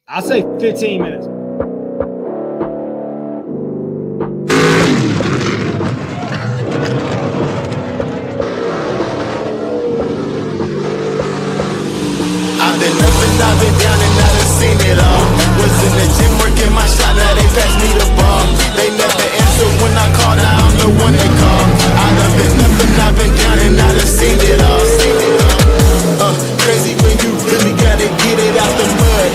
I'll say 15 minutes. I've been up and I've been down and I done seen it all. Was in the gym working my shot, now they pass me the ball. They never answer when I call, now I'm the one they call. I done been up and I've been down and I done seen it all. Crazy when you really gotta get it out the mud.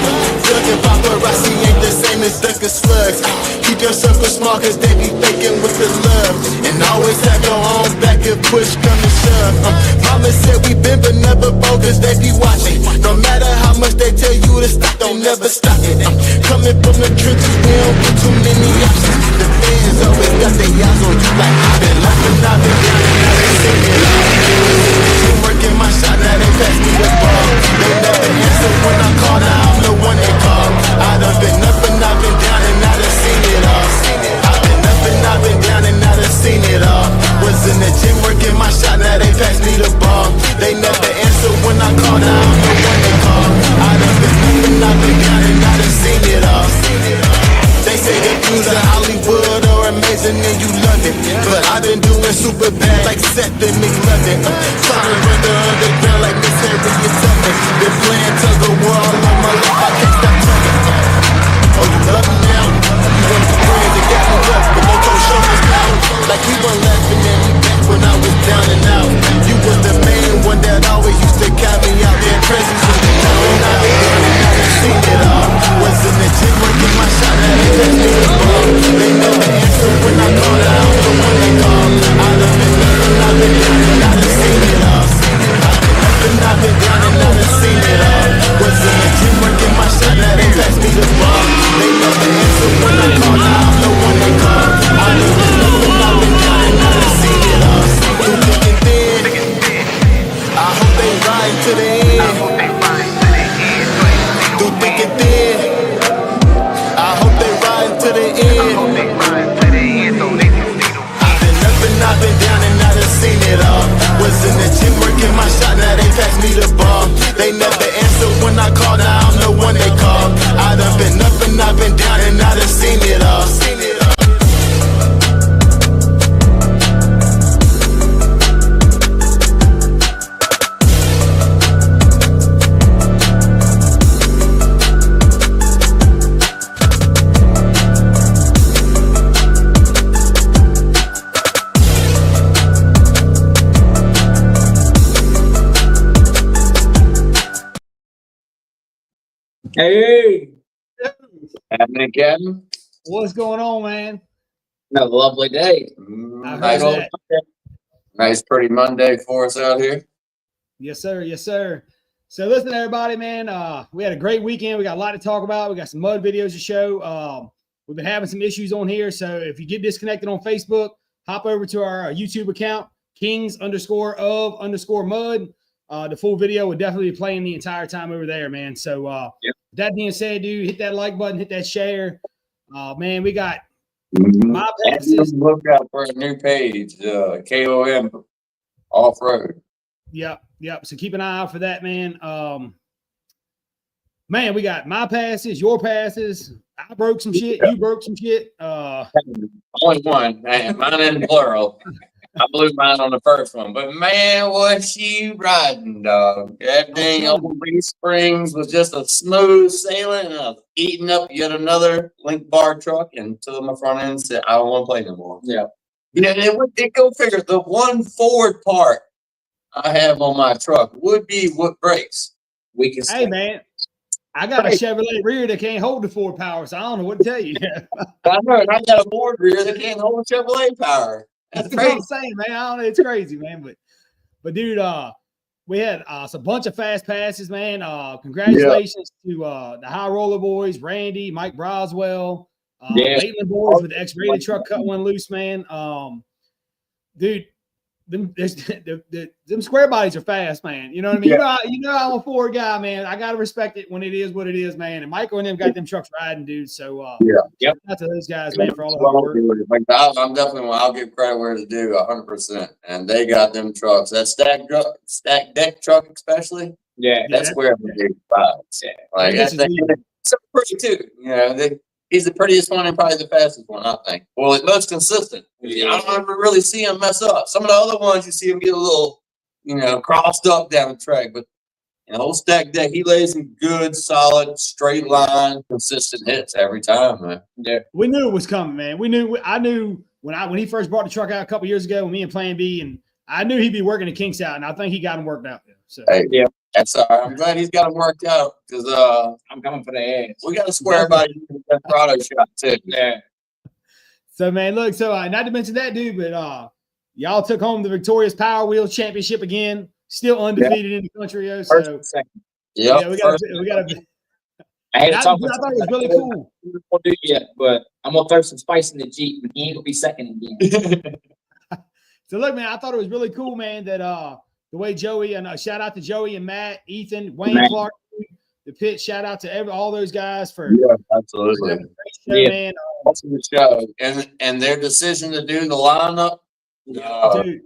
Ducking paparazzi ain't the same as ducking slugs. Keep your circle small cause they be faking with the love. And always have your own back if push come to shove. Mama said we been but never bogus, they be watching. No matter how much they tell you to stop, don't never stop it. Coming from the trenches, we don't get too many options. The fans always got their eyes on you like I've been laughing, I've been down and I've been seen it all. I'm working my shot, now they pass me the ball. They never answer when I call, now I'm the one they call. I done been up and I've been down and I done seen it all. I've been up and I've been down and I done seen it all. Was in the gym working my shot, now they pass me the ball. They never answer when I call, now I'm the one they call. I done been up and I've been down and I done seen it all. They say the views of Hollywood are amazing and you love it, but I've been doing super bad like Seth and McLovin. Trying to run the underground like Miss Harriet Tubman. Been playing tug of war all of my life, I can't stop tugging. Oh, you love me now? You want the friends that got me up, but no toe shoulders now. Like you were laughing at me back when I was down and out. You was the main one that always used to count me out there crazy. So you know I've been down and I done seen it all. Was in the gym working my shot, now they pass me the ball. They never answer when I call, now I'm the one they call. I done been up and I've been down and I done seen it all. I've been down and I done seen it all. Was in the gym working my shot, now they pass me the ball. They never answer when I call, now I'm the one they call. I done been up and I've been down and I done seen it all. Through thick and thin, I hope they ride to the end. Through thick and thin, I hope they ride to the end. I've been up and I've been down and I done seen it all. Was in the gym working my shot, now they pass me the ball. They never answer when I call, now I'm the one they call. I done been up and I've been down and I done seen it all. Hey, happening, Captain? What's going on, man? A lovely day. I heard Nice, that. nice, pretty Monday for us out here. Yes, sir. Yes, sir. So listen, everybody, man, we had a great weekend. We got a lot to talk about. We got some mud videos to show. We've been having some issues on here. So if you get disconnected on Facebook, hop over to our YouTube account, Kings_of_mud. The full video will definitely be playing the entire time over there, man. So Yep. That being said, dude, hit that like button, hit that share. Man, we got My passes. Look out for a new page, KOM Off-Road. Yep. So keep an eye out for that, man. Man, we got my passes, your passes. I broke some shit. You broke some shit. Only one, man. Mine in plural. I blew mine on the first one, but man, was she riding, dog? That dang old Lee Springs was just a smooth sailing, and I was eating up yet another link bar truck until my front end said, "I don't want to play no more." Yeah, it go figure. The one forward part I have on my truck would be wood brakes. Weakest. Hey, man, I got a Chevrolet rear that can't hold the forward power, so I don't know what to tell you. I know, and I got a board rear that can't hold a Chevrolet power. That's what I'm saying, man. I don't know. It's crazy, man. But dude, we had a bunch of fast passes, man. Congratulations to the High Roller Boys, Randy, Mike Broswell, Maitland Boys with the X-rated truck cut one loose, man. Dude, them square bodies are fast, man. You know what I mean? Yeah. You know I'm a Ford guy, man. I gotta respect it when it is what it is, man. And Michael and them got them trucks riding, dude. So shout out to those guys, man, for all the hard work. Like, I'm definitely I'll give credit where it's due, 100%. And they got them trucks. That stacked deck truck, especially. Yeah, that's where the big vibes. Yeah, like So pretty too. You know, he's the prettiest one and probably the fastest one, I think. Well, the most consistent. I don't ever really see him mess up. Some of the other ones you see him get a little, crossed up down the track, but in the whole stack deck, he lays some good, solid, straight line, consistent hits every time, man. Yeah. We knew it was coming, man. I knew when he first brought the truck out a couple years ago with me and Plan B, and I knew he'd be working the kinks out, and I think he got him worked out. So hey, yeah, that's all right. I'm glad he's got him worked out because I'm coming for the ass. We got to square everybody that Prado shot too. Yeah. So man, look, not to mention that dude, but y'all took home the Victorious Power Wheels Championship again, still undefeated in the country. So yeah, we got to. I had to talk I thought it was really cool. We won't do it yet, but I'm gonna throw some spice in the Jeep, and he ain't gonna be second again. So look, man, I thought it was really cool, man, that the way Joey and shout out to Joey and Matt, Ethan, Wayne Clark, the pit. Shout out to all those guys for absolutely. Show, man. Awesome show, and their decision to do the lineup. Dude,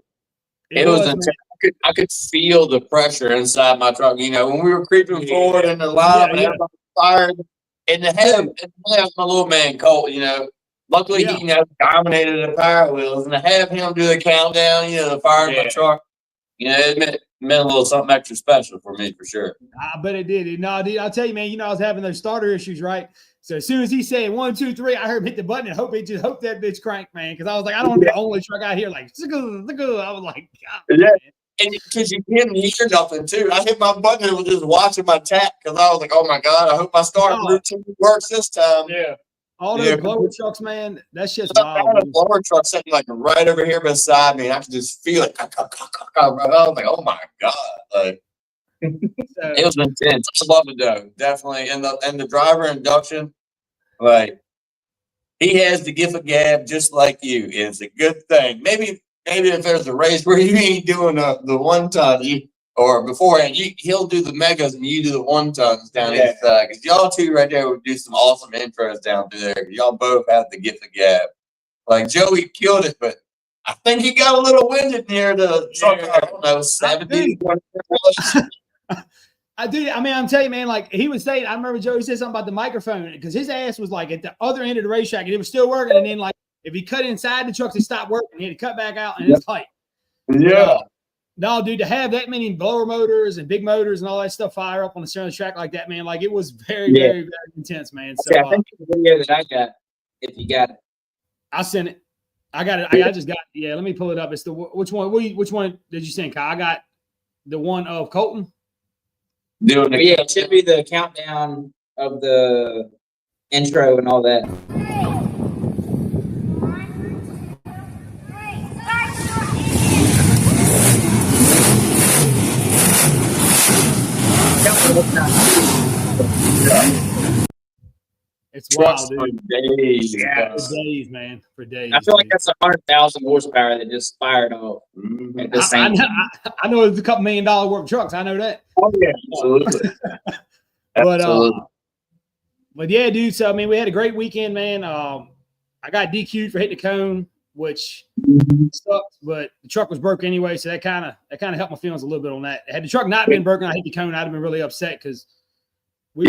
it was intense. I could feel the pressure inside my truck. When we were creeping forward in the lineup and everybody fired, and to have my little man Colt, luckily he dominated the power wheels, and to have him do the countdown, the fire in my truck, it meant a little something extra special for me for sure. I bet it did. No, dude, I'll tell you, man. I was having those starter issues, right? So as soon as he said 1, 2, 3, I heard him hit the button and hope that bitch cranked, man. Because I was like, I don't want to be the only truck out here like, I was like, God, yeah. And because you didn't hear nothing too. I hit my button and was just watching my tap because I was like, oh my God, I hope my start routine works this time. Yeah. All those blower trucks, man, that shit's wild. I had a blower truck sitting like right over here beside me, and I could just feel it. I was like, oh my God. Like, it was intense. I love it though, definitely. And the driver induction, like, he has the gift of gab just like you. It's a good thing. Maybe if there's a race where you ain't doing the 1 ton, or beforehand, he'll do the megas and you do the 1 tons down his side. Because y'all two right there would do some awesome intros down through there. Y'all both have the gift of gab. Like Joey killed it, but I think he got a little winded near the truck. I don't know, 70. I do. I mean, I'm telling you, man, like he was saying, I remember Joey said something about the microphone because his ass was like at the other end of the racetrack and it was still working. And then, like, if he cut inside the trucks, it stopped working. He had to cut back out and it's tight. Yeah. No, dude, to have that many blower motors and big motors and all that stuff fire up on the center of the track like that, man, like it was very, very, very intense, man. So I think the video that I got, if you got it, I sent it. I got it. I just got it. Yeah, let me pull it up. It's the which one did you send, Kyle? I got the one of Colton. It should be the countdown of the intro and all that. It's wild, dude. For days. Yeah. For days, man. For days. I feel like that's 100,000 horsepower that just fired off. At the same I know it's a couple $1 million worth of trucks. I know that. Oh yeah, absolutely. But yeah, dude. So I mean, we had a great weekend, man. I got DQ'd for hitting the cone, which sucks, but the truck was broke anyway, so that kind of helped my feelings a little bit on that. Had the truck not been broken, I hit the cone, I'd have been really upset because you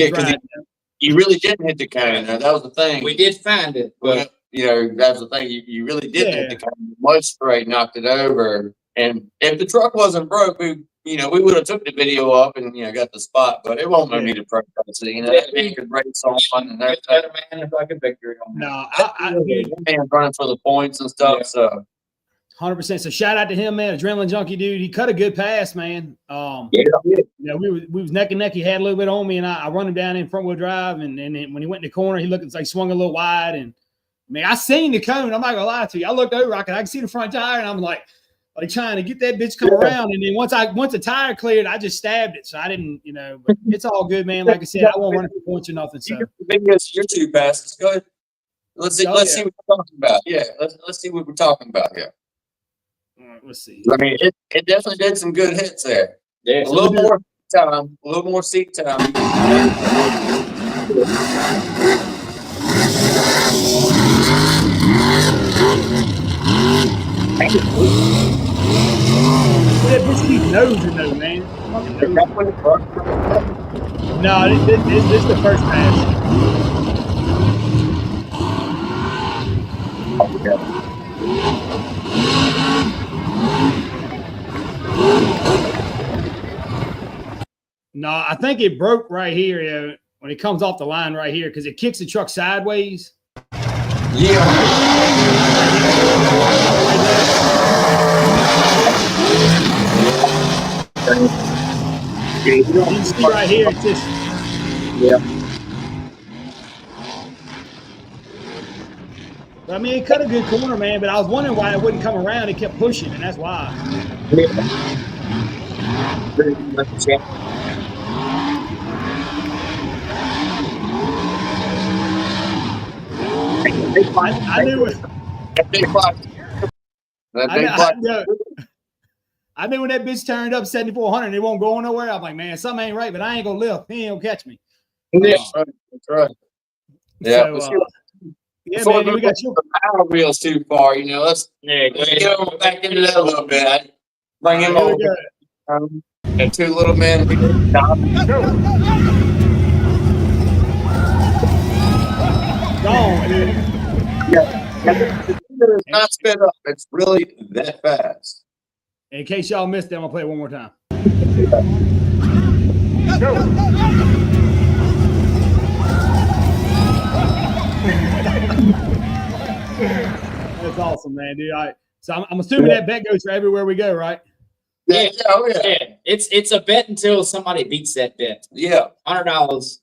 really didn't hit the cone. That was the thing. We did find it, but that was the thing. You really didn't hit the cone. Mud spray knocked it over, and if the truck wasn't broke, we would have took the video up and got the spot, but it won't need a pro so, you could race on and that man if I could victory on that. No, man running for the points and stuff. So 100%. So shout out to him, man. Adrenaline junkie, dude. He cut a good pass, man. We was neck and neck. He had a little bit on me, and I run him down in front wheel drive. And then when he went in the corner, he looked like swung a little wide. And man, I seen the cone. I'm not gonna lie to you. I looked over, I could see the front tire, and I'm like trying to get that bitch come around. And then once the tire cleared, I just stabbed it. So I didn't, but it's all good, man. Like I said, I won't run for points or nothing. So maybe it's your 2 passes. Go ahead. Let's see what we're talking about. Yeah, let's see what we're talking about here. All right, let's see. I mean, it definitely did some good hits there. Yeah, a little more seat time. That bitch keeps nosing though, man. No, this is the first pass. No, I think it broke right here when it comes off the line right here because it kicks the truck sideways. Yeah. You can see right here, it's just. Yeah. But I mean, it cut a good corner, man. But I was wondering why it wouldn't come around. It kept pushing, and that's why. I knew it. That big block. I knew when that bitch turned up 7,400, it won't go nowhere. I'm like, man, something ain't right, but I ain't gonna lift. He ain't gonna catch me. That's right. Yeah. So, yeah, man, we got you. The power wheels too far, you know. Let's get him back into that a little bit. Bring him over. And two little men. Gone, dude. It's not sped up. It's really that fast. In case y'all missed it, I'm gonna play it one more time. That's awesome, man, dude. So I'm assuming that bet goes for everywhere we go, right? Yeah. It's a bet until somebody beats that bet. Yeah. $100.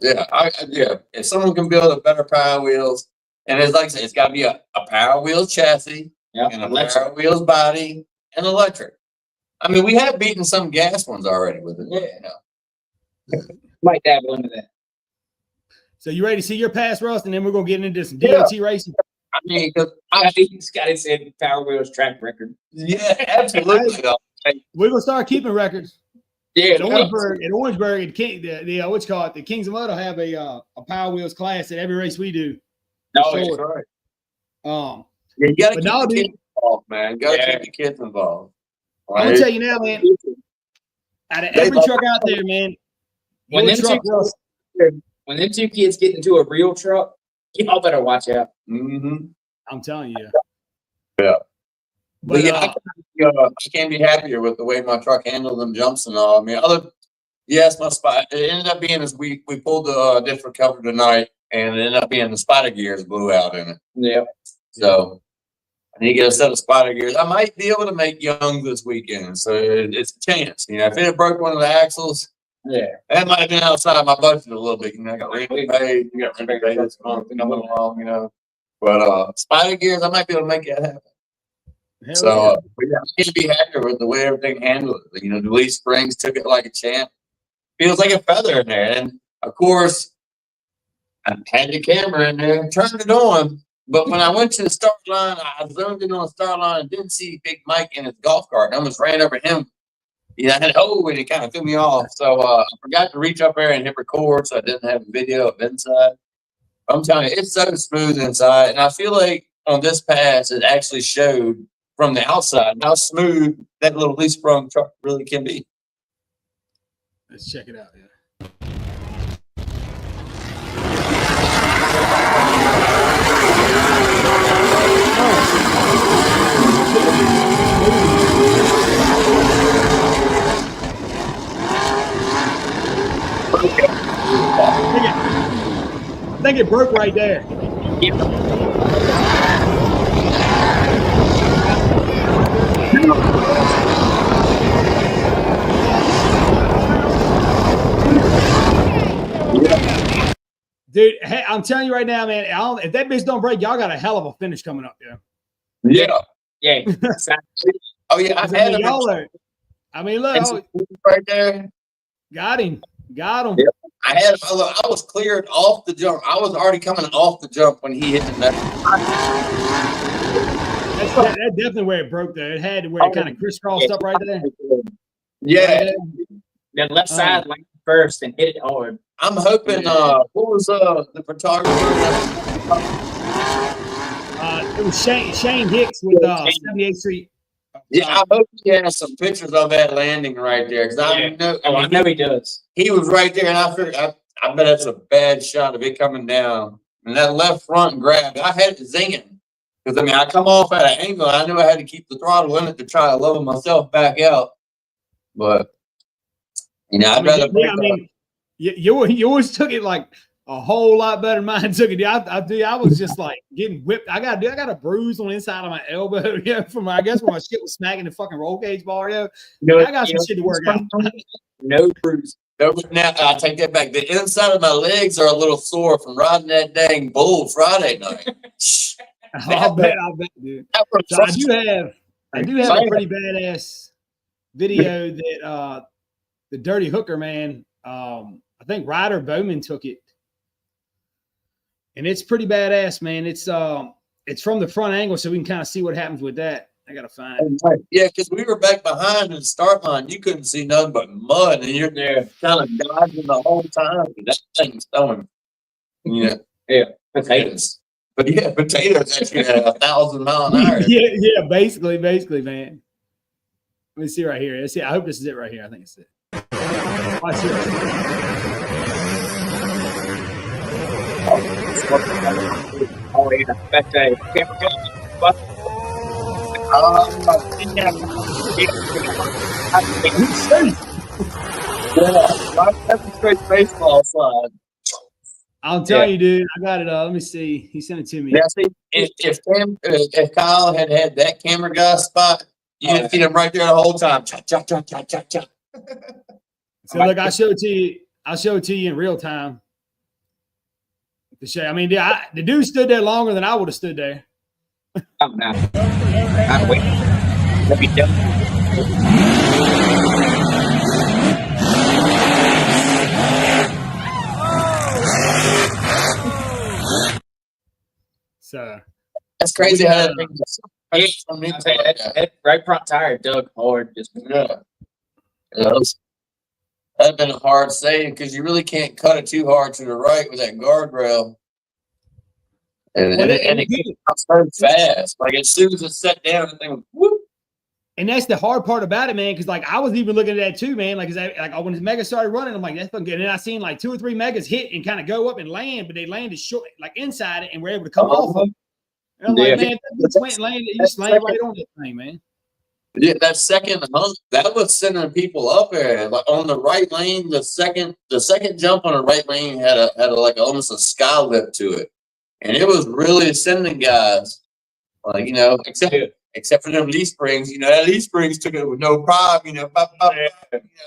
Yeah. If someone can build a better Power Wheels, and it's like I said, it's got to be a Power Wheels chassis and a Power Wheels body and electric. I mean, we have beaten some gas ones already with it. Yeah. You know. Might dabble into that. So you ready to see your pass, Russ? And then we're gonna get into some DOT racing. I mean, I think Scotty said Power Wheels track record. Yeah, absolutely. We're gonna start keeping records. Yeah, in Orangeburg, and what's called the Kings of Moto have a Power Wheels class at every race we do. Oh, that's right. You gotta keep the kids involved, man. You gotta keep the kids involved. I'm gonna tell you now, man. Out of every truck out there, man, when them two kids get into a real truck, y'all better watch out. Mm-hmm. I'm telling you. Yeah. But I can't be happier with the way my truck handled them jumps and all. I mean, my spot. It ended up being as we pulled the different cover tonight, and it ended up being the spider gears blew out in it. Yeah. So I need to get a set of spider gears. I might be able to make Young this weekend, so it's a chance. You know, if it had broke one of the axles, that might have been outside my budget a little bit. You know, I got rent paid. You got rent paid this month coming along. You know, but spider gears, I might be able to make that happen. I can't be happier with the way everything handled it. You know, the leaf springs took it like a champ. Feels like a feather in there. And of course, I had the camera in there, turned it on. But when I went to the start line, I zoomed in on the start line and didn't see Big Mike in his golf cart. I almost ran over him. And it kind of threw me off. So I forgot to reach up there and hit record, so I didn't have a video of inside. I'm telling you, it's so smooth inside. And I feel like on this pass, it actually showed from the outside how smooth that little leaf sprung truck really can be. Let's check it out. Yeah. I think it broke right there. Dude, hey, I'm telling you right now, man. If that bitch don't break, y'all got a hell of a finish coming up there. Yeah. Oh yeah, I had y'all are. I mean, look, right there. Got him. Yep. I was cleared off the jump. I was already coming off the jump when he hit the net. That's definitely where it broke there. It had where it kind of crisscrossed up right there. Yeah. Right there. That left side went first and hit it hard. I'm hoping what was the photographer? It was Shane Hicks with 78th Street. Yeah, I hope he has some pictures of that landing right there because I know he does. he was right there, and I figured, I bet that's a bad shot of it coming down. And that left front grab, I had it zinging. Because, I mean, I come off at an angle. I knew I had to keep the throttle in it to try to level myself back out. But, you know, I'd rather. Yeah, I mean, yours took it like a whole lot better than mine took it. I was just like getting whipped. I got a bruise on the inside of my elbow. Yeah, from I guess when my shit was smacking the fucking roll cage bar. Yeah, I got some shit to work out. No bruise. Now I take that back. The inside of my legs are a little sore from riding that dang bull Friday night. I'll bet, dude. So I do have a pretty badass video that the Dirty Hooker, man. I think Ryder Bowman took it, and it's pretty badass, man. It's from the front angle, so we can kind of see what happens with that. I gotta find it. Yeah, because we were back behind in the start line. You couldn't see nothing but mud, and you're there kind of dodging the whole time. That thing's throwing, yeah, potatoes. But yeah, potatoes actually at 1,000 miles an hour. Yeah, basically, man. Let me see right here. Let's see. I hope this is it right here. I think it's it. Watch this. Oh yeah, that day. Straight baseball slide. I'll tell you, dude. I got it. Let me see. He sent it to me. Yeah, see, if Kyle had that camera guy spot, you'd have seen him right there the whole time. Chop, chop, chop, chop, chop, chop. So look, I'll show it to you. I'll show it to you in real time. To show. I mean, the dude stood there longer than I would have stood there. Oh no! I'm waiting. Let me done. So that's crazy how that thing just from me. Right front tire dug hard. Just that'd been a hard save because you really can't cut it too hard to the right with that guardrail. And it gets so fast. Like as soon as it's set down, the thing whoop. And that's the hard part about it, man. Because like I was even looking at that too, man. Like when his mega started running, I'm like, that's fucking good. And then I seen like 2 or 3 megas hit and kind of go up and land, but they landed short, like inside it, and were able to come off of it. And I'm like, man, that went and landed. You just landed right on that thing, man. Yeah, that second hump, that was sending people up there. Like on the right lane, the second jump on the right lane had like almost a sky lip to it. And it was really sending guys, like, you know, except for them leaf springs, you know, that leaf springs took it with no problem, you know,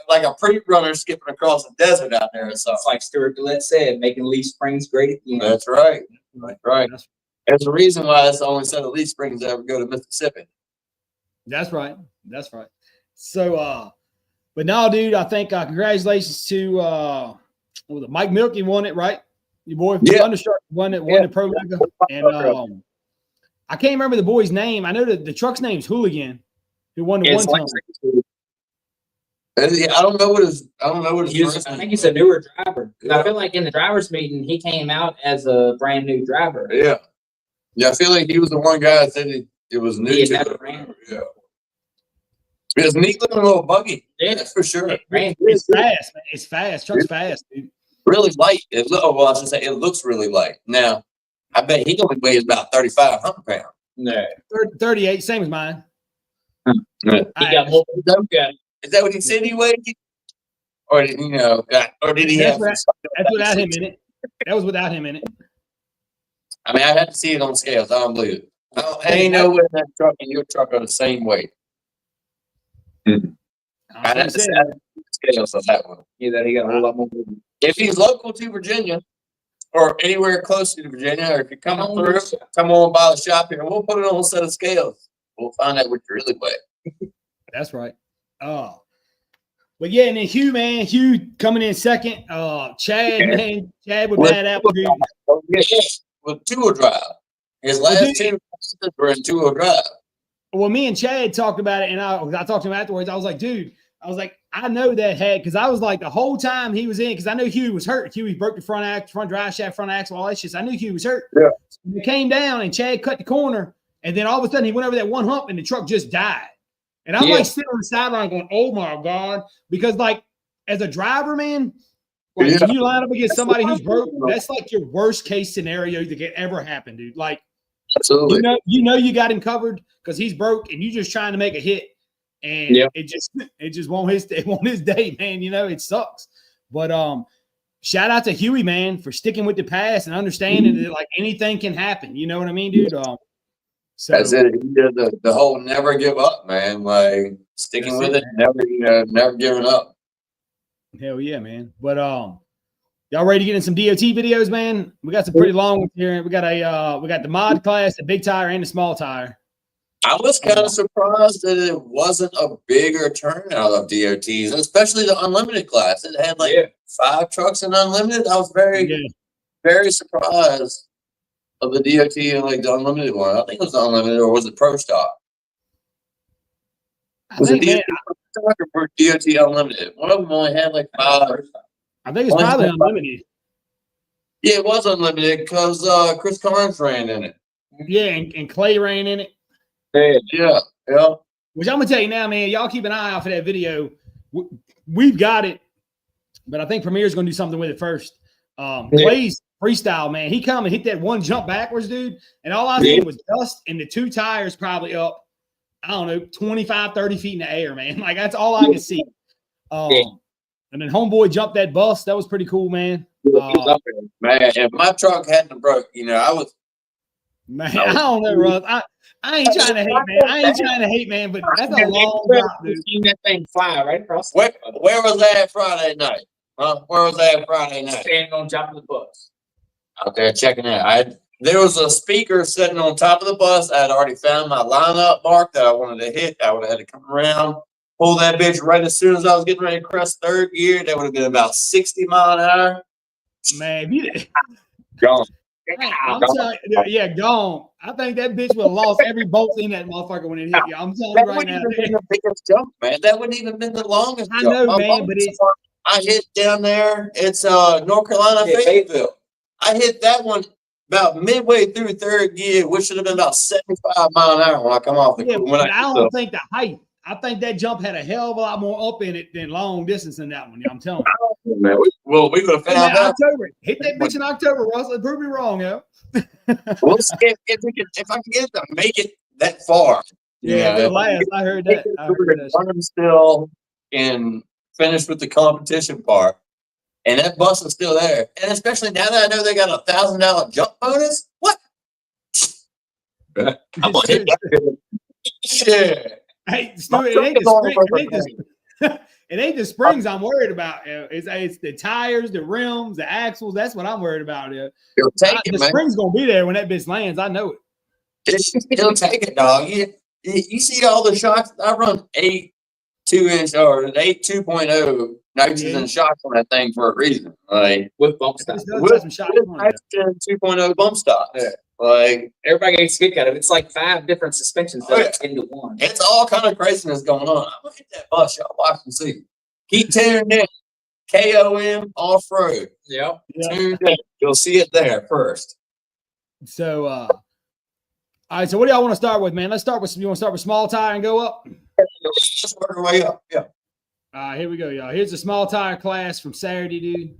like a pre-runner skipping across the desert out there or something. It's like Stuart Gillette said, making leaf springs great. You know? That's right. That's right. There's a reason why it's the only set of leaf springs that ever go to Mississippi. That's right. That's right. So, but no, dude, I think congratulations to Mike Milky won it, right? Your boy Thunderstruck won the Pro Mega. And I can't remember the boy's name. I know the truck's name's Hooligan, who won the one time. I don't know what his I think he's a newer driver. Yeah. I feel like in the drivers meeting he came out as a brand new driver. Yeah. Yeah, I feel like he was the one guy that said it was new to him. Yeah. It's a neat looking little buggy. Yeah, that's for sure. It's fast, man. It's fast. Truck's fast, dude. Really light. I should say it looks really light. Now, I bet he only weighs about 3,500 pounds. No. 38, same as mine. He got more than that. Is that what he said he weighed? Or did he have? That's without him in it. That was without him in it. I mean, I had to see it on scales. I don't believe it. I ain't no way that truck and your truck are the same weight. I'd have to see scales on that one. Yeah, he got a whole lot more. If he's local to Virginia or anywhere close to Virginia, or if you're coming through, come on by the shop here. We'll put it on a set of scales. We'll find out what you really weigh. That's right. But yeah, and then Hugh coming in second. Chad with Bad Apple, dude. With two-wheel drive. His last two were in two-wheel drive. Well, me and Chad talked about it, and I talked to him afterwards. I was like, dude, I know that head, because I was like, the whole time he was in, because I knew Hugh was hurt. Hugh broke the front drive shaft, front axle, all that shit. So I knew Hugh was hurt. Yeah. So he came down, and Chad cut the corner, and then all of a sudden he went over that one hump, and the truck just died. And I'm like sitting on the sideline going, oh my God, because like as a driver, man, like when you line up against somebody who's broke, that's like your worst case scenario that could ever happen, dude. Like, absolutely, you know you got him covered because he's broke, and you just trying to make a hit, and it just won't his day, man. You know, it sucks. But shout out to Huey, man, for sticking with the pass and understanding that like anything can happen. You know what I mean, dude? So that's it. He did the whole never give up, man. Like sticking with it, never giving up. Hell yeah, man. But y'all ready to get in some DOT videos, man? We got some pretty long ones here. We got the mod class, the big tire, and the small tire. I was kind of surprised that it wasn't a bigger turnout of DOTs, especially the unlimited class. It had like 5 trucks in unlimited. I was very surprised of the DOT and like the unlimited one. I think it was the unlimited, or was it Pro Stock? Was it DOT or DOT unlimited? One of them only had like 5. I think it's probably unlimited. Yeah, it was unlimited because Chris Carnes ran in it. Yeah, and Clay ran in it. Yeah. Which I'm gonna tell you now, man. Y'all keep an eye out for that video. We've got it, but I think Premier's gonna do something with it first. Clay's freestyle, man. He come and hit that one jump backwards, dude. And all I seen was dust and the 2 tires probably up, I don't know, 25, 30 feet in the air, man. Like that's all I can see. And then homeboy jumped that bus. That was pretty cool, man. Man, if my truck hadn't broke, I was. Man, I don't know, Russ. I ain't trying to hate, man. But that's a long drop, dude. Seen that thing fly right across. Where was that Friday night? Huh? Where was that Friday night? Standing on top of the bus. Out there checking it. There was a speaker sitting on top of the bus. I had already found my lineup mark that I wanted to hit. I would have had to come around, pull that bitch right as soon as I was getting ready to cross 3rd gear. That would have been about 60 mile an hour. Man, Gone. Gone. I think that bitch would have lost every bolt in that motherfucker when it hit you. I'm telling you right now. That wouldn't even been the biggest jump, man. That wouldn't even been the longest I jump. know, man, but it's. I hit down there. It's North Carolina, Fayetteville. I hit that one about midway through 3rd gear, which should have been about 75 mile an hour when I come off the. I don't think the height. I think that jump had a hell of a lot more up in it than long distance in that one. Yeah, I'm telling you. Man, we could have found out. October. Hit that bitch in October, Russell. Prove me wrong, yo. We'll see if I can get it to make it that far. Yeah, I heard that. I'm still and finish with the competition part, and that bus is still there. And especially now that I know they got a $1,000 jump bonus. What? I'm gonna hit that. Shit. Hey, Stuart, it ain't the springs I'm worried about. It's the tires, the rims, the axles. That's what I'm worried about. The spring's gonna be there when that bitch lands. I know it. It'll take it, dog. You see all the shocks. I run 8 2-inch or an 8 2.0 nitrogen shocks on that thing for a reason. Like with bump stops. With nitrogen 2.0 bump stops. Yeah. Like everybody gets kick out of it. It's like 5 different suspensions into one. It's all kind of craziness going on. I'm gonna hit that bus, y'all. Watch and see. Keep tuning in. KOM off road. Yep. Tune in. You'll see it there first. So, all right. So, what do y'all want to start with, man? Let's start with. You want to start with small tire and go up? Just work our way up. Yeah. All right. Here we go, y'all. Here's the small tire class from Saturday, dude.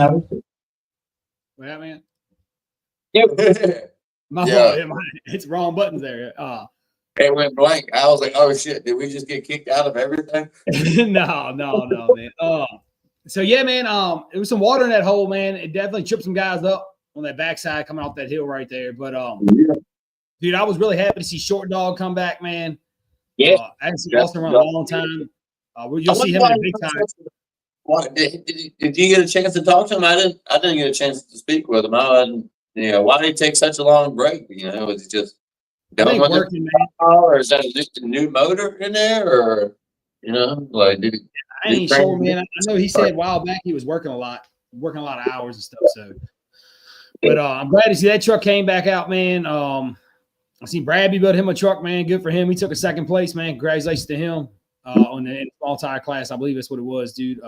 No. What, man? Yeah. It's wrong buttons there. It went blank. I was like, oh shit, did we just get kicked out of everything? No, man. So yeah, man. It was some water in that hole, man. It definitely tripped some guys up on that backside coming off that hill right there. But dude, I was really happy to see Short Dog come back, man. Yeah. I haven't seen Austin run a long time. You'll see him in the big time. What did you get a chance to talk to him? I didn't get a chance to speak with him. Why did he take such a long break? Was it just done with working, man? Or is that just a new motor in there, or like did he? I ain't sure, man. I know he said a while back he was working a lot of hours and stuff. So, but I'm glad to see that truck came back out, man. I seen Bradby built him a truck, man. Good for him. He took a second place, man. Congratulations to him on the small tire class. I believe that's what it was, dude.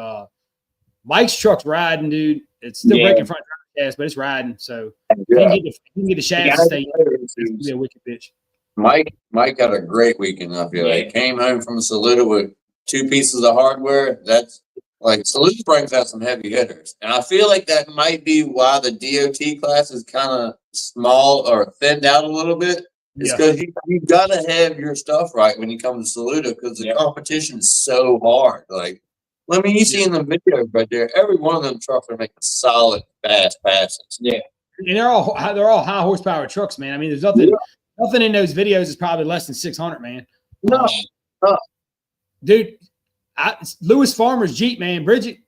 Mike's truck's riding, dude. It's still breaking front gas, but it's riding. So you can get the shaft to stay. It's gonna be a wicked bitch. Mike had a great weekend. I feel like came home from Saluda with 2 pieces of hardware. That's like Saluda brings out some heavy hitters, and I feel like that might be why the DOT class is kind of small or thinned out a little bit. It's because you gotta have your stuff right when you come to Saluda because the competition is so hard. Like, you see in the video right there, every one of them trucks are making solid, fast passes. Yeah, and they're all high horsepower trucks, man. I mean, there's nothing in those videos is probably less than 600, man. No, dude. Lewis Farmer's Jeep, man. Bridget,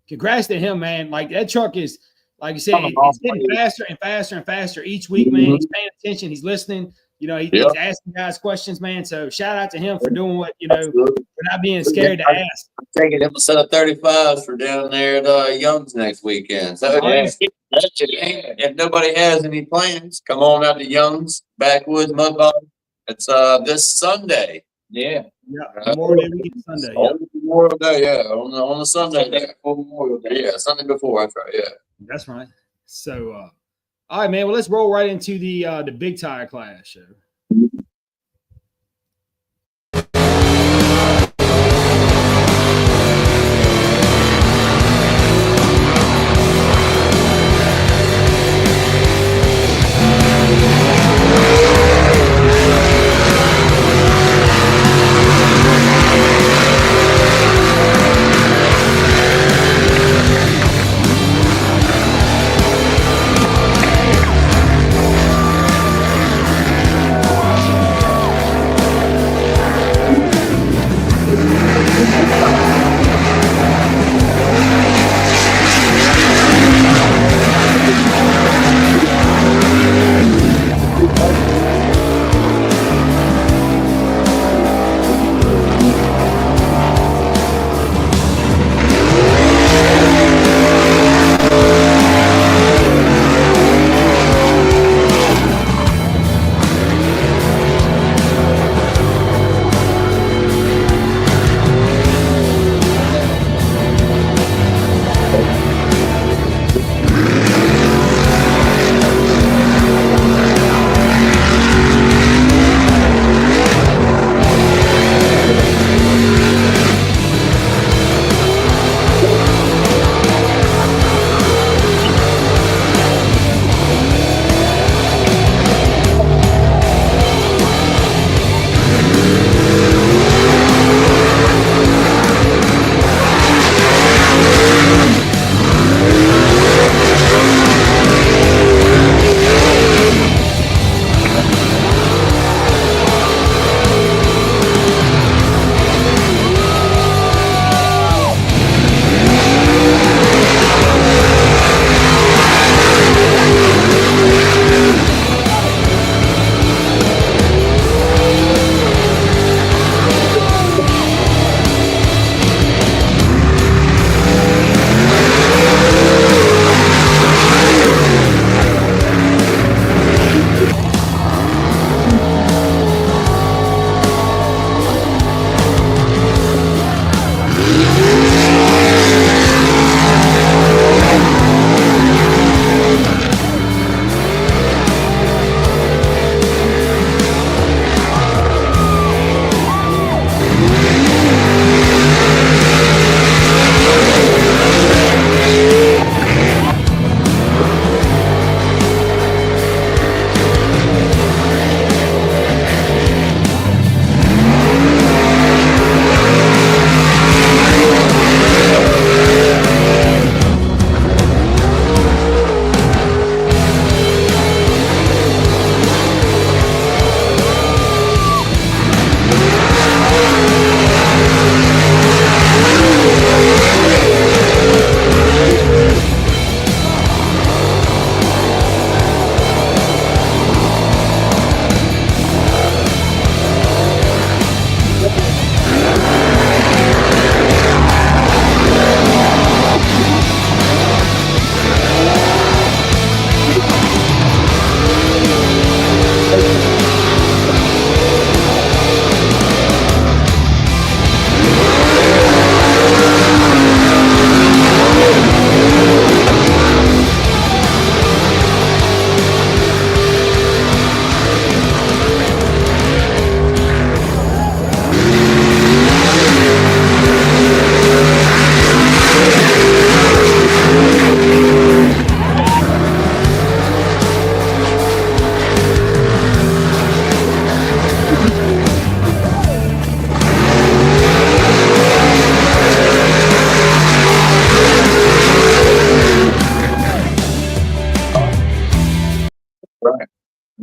congrats to him, man. Like that truck is, like you said, it's getting faster and faster and faster each week, man. He's paying attention. He's listening. He's asking guys questions, man. So shout out to him for doing what, for not being scared to ask. I'm taking him a set of 35s for down there at Young's next weekend. So if nobody has any plans, come on out to Young's Backwoods Mud Bottom. It's this Sunday. Yeah. Memorial Day weekend Sunday. Memorial Day, on the Sunday before Memorial Day. Yeah, Sunday before. That's right. Yeah. That's right. So, all right, man. Well, let's roll right into the big tire class show.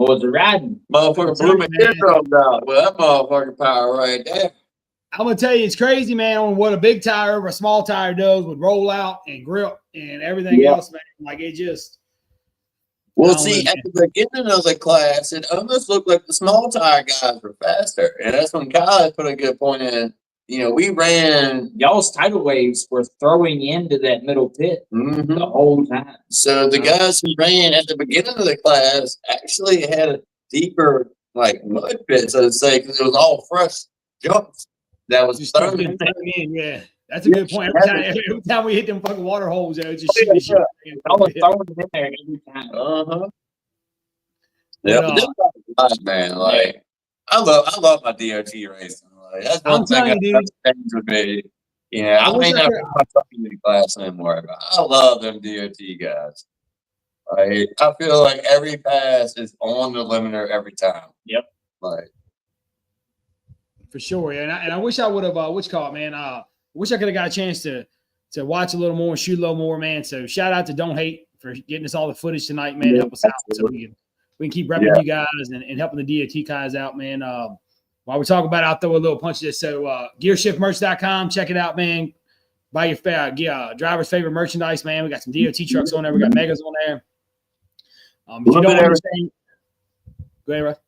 boys are riding. Motherfucker blew my eardrums out. Well, that motherfucking power right there. I'm gonna tell you, it's crazy, man, on what a big tire over a small tire does with roll out and grip and everything else, man. Like it just. Well, see, at the beginning of the class, it almost looked like the small tire guys were faster, and that's when Kyle put a good point in. You know, we ran. Y'all's tidal waves were throwing into that middle pit the whole time. So the guys who ran at the beginning of the class actually had a deeper, like, mud pit, so to say, because it was all fresh jumps that was thrown in. Yeah, that's a good point. Every time we hit them fucking water holes, it was just shooting the shit. I was throwing them in there every time. Yeah, but this is man. Like, I love my DOT racing. Like, that's one thing I change with me. Yeah, I may not be my fucking class anymore, but I love them DOT guys. Like, I feel like every pass is on the limiter every time. Yep. Like, for sure, yeah. And I wish I would have man. Wish I could have got a chance to watch a little more, shoot a little more, man. So shout out to Don't Hate for getting us all the footage tonight, man. Help us out so we can keep repping you guys and helping the DOT guys out, man. While we talk about it, I'll throw a little punch to this. So gearshiftmerch.com, check it out, man. Buy your driver's favorite merchandise, man. We got some DOT trucks on there. We got Megas on there. If you don't understand, go ahead, Russ.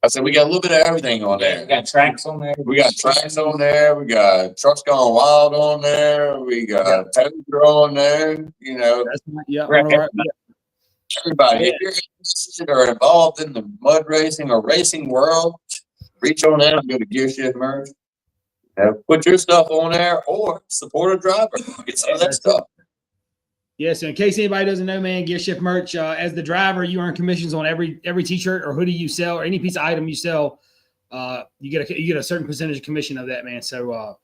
I said we got a little bit of everything on there. We got tracks on there. We got tracks on there. We got Trucks Gone Wild on there. We got Taylor on there. You know, everybody. If you're interested or involved in the mud racing or racing world, reach on out and go to Gear Shift Merch. Put your stuff on there or support a driver. Get some of that stuff. Yeah, so in case anybody doesn't know, man, Gear Shift Merch, as the driver, you earn commissions on every t-shirt or hoodie you sell or any piece of item you sell. You get a certain percentage of commission of that, man. So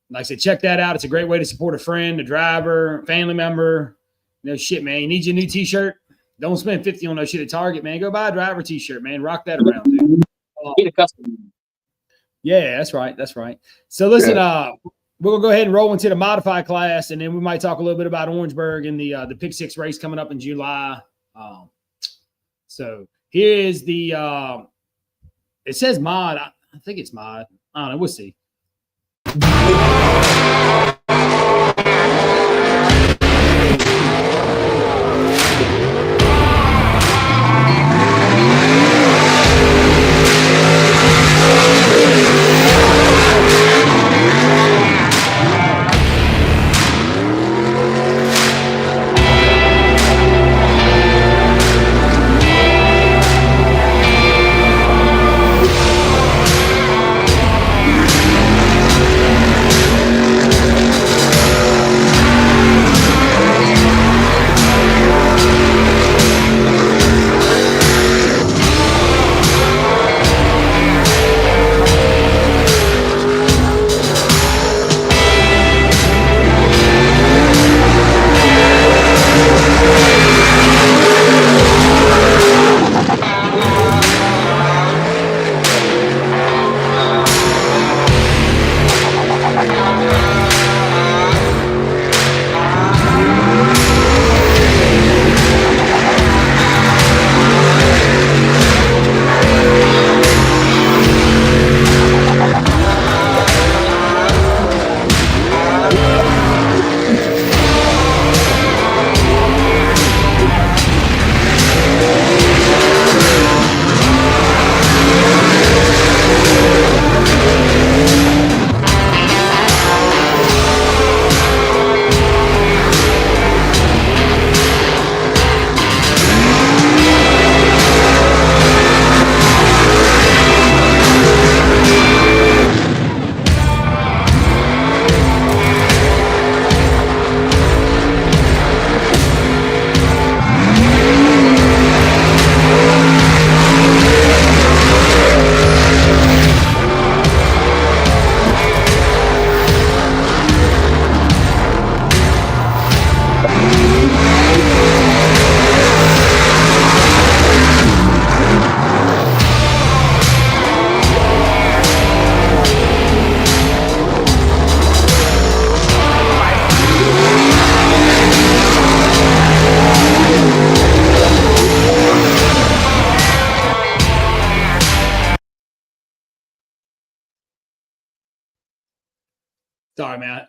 like I said, check that out. It's a great way to support a friend, a driver, family member. No shit, man. You need your new t-shirt. Don't spend $50 on no shit at Target, man. Go buy a driver t-shirt, man. Rock that around, dude. Get a custom. Yeah, that's right. That's right. So listen, we're gonna go ahead and roll into the modified class, and then we might talk a little bit about Orangeburg and the Pick Six race coming up in July. So here is the it says mod. I think it's mod. I don't know. We'll see. Sorry, man.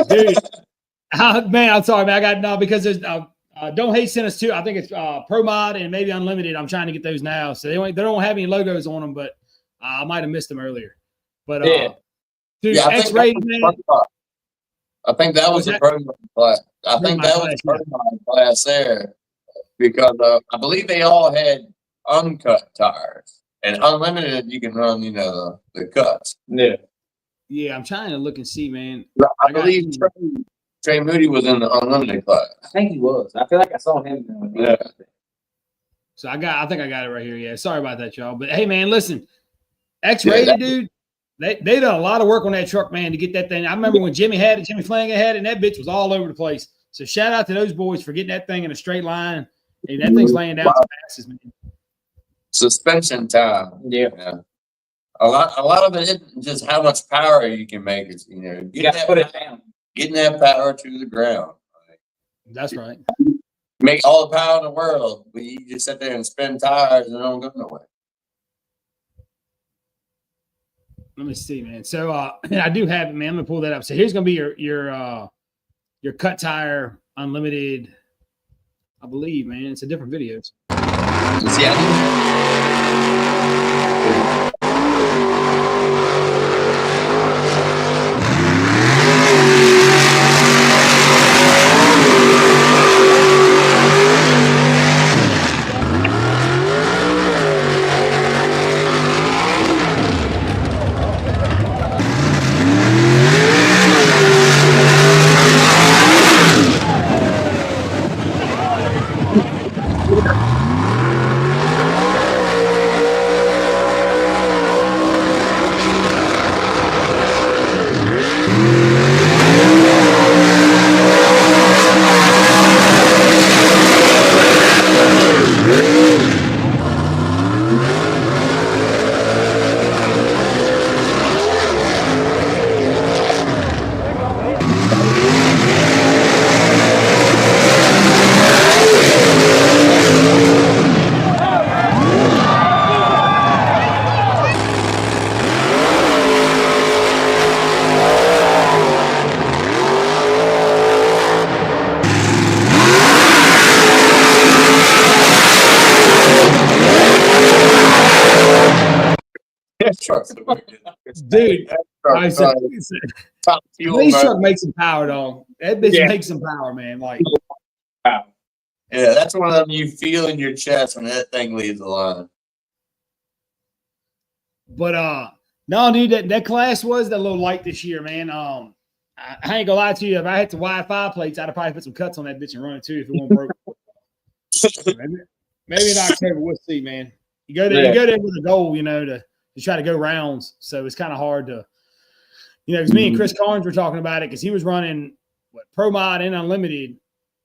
Dude, man, I'm sorry, man. I got no because there's Don't Hate sent us two. I think it's Pro Mod and maybe Unlimited. I'm trying to get those now, so they don't have any logos on them, but I might have missed them earlier. But dude, X-rated, man. I think that was the Pro Mod class. I think that was the Pro Mod class there because I believe they all had uncut tires and Unlimited. You can run, the cuts. Yeah. Yeah, I'm trying to look and see, man. I believe Trey Moody was in the Unlimited class. I think he was. I feel like I saw him. Yeah. So I think I got it right here. Yeah, sorry about that, y'all. But hey, man, listen, X-rated, dude. They did a lot of work on that truck, man, to get that thing. I remember when Jimmy Flanagan had it, and that bitch was all over the place. So shout out to those boys for getting that thing in a straight line. Hey, that thing's laying down some passes, man. Suspension time. Yeah. A lot of it isn't just how much power you can make. It's you got to put it down. Getting that power to the ground. That's right. Make all the power in the world, but you just sit there and spin tires and it don't go nowhere. Let me see, man. So I do have it, man. I'm gonna pull that up. So here's gonna be your cut tire Unlimited. I believe, man. It's a different videos. Dude, police truck makes some power, dog. That bitch makes some power, man. Like, yeah, that's one of them you feel in your chest when that thing leaves the line. But no, dude, that class was a little light this year, man. I ain't gonna lie to you. If I had the Wi-Fi plates, I'd have probably put some cuts on that bitch and run it too if it wasn't broke. Maybe in October, we'll see, man. You go there with a goal, to try to go rounds. So it's kind of hard to, because me and Chris Carnes were talking about it because he was running Pro Mod and Unlimited,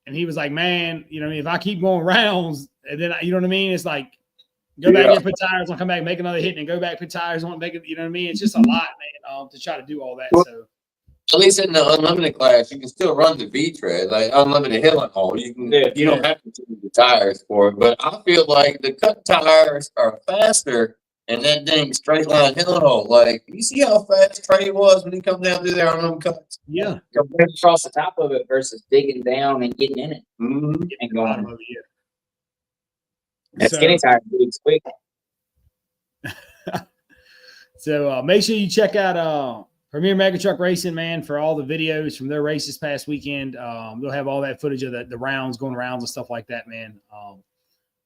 and he was like, man, if I keep going rounds, and then you know what I mean? It's like go back there, put tires on, come back, make another hit, and then go back, put tires on, make it. You know what I mean? It's just a lot, man, to try to do all that. So at least in the Unlimited class, you can still run the V-tread, like Unlimited hill and haul. You can, you don't have to change the tires for it. But I feel like the cut tires are faster. And that dang straight line hill and haul, like you see how fast Trey was when he come down through there on them cuts. Yeah, compared across the top of it versus digging down and getting in it and going over here. That skinny tire moves quick. So make sure you check out Premier Mega Truck Racing, man, for all the videos from their race this past weekend. They'll have all that footage of the rounds, going rounds and stuff like that, man.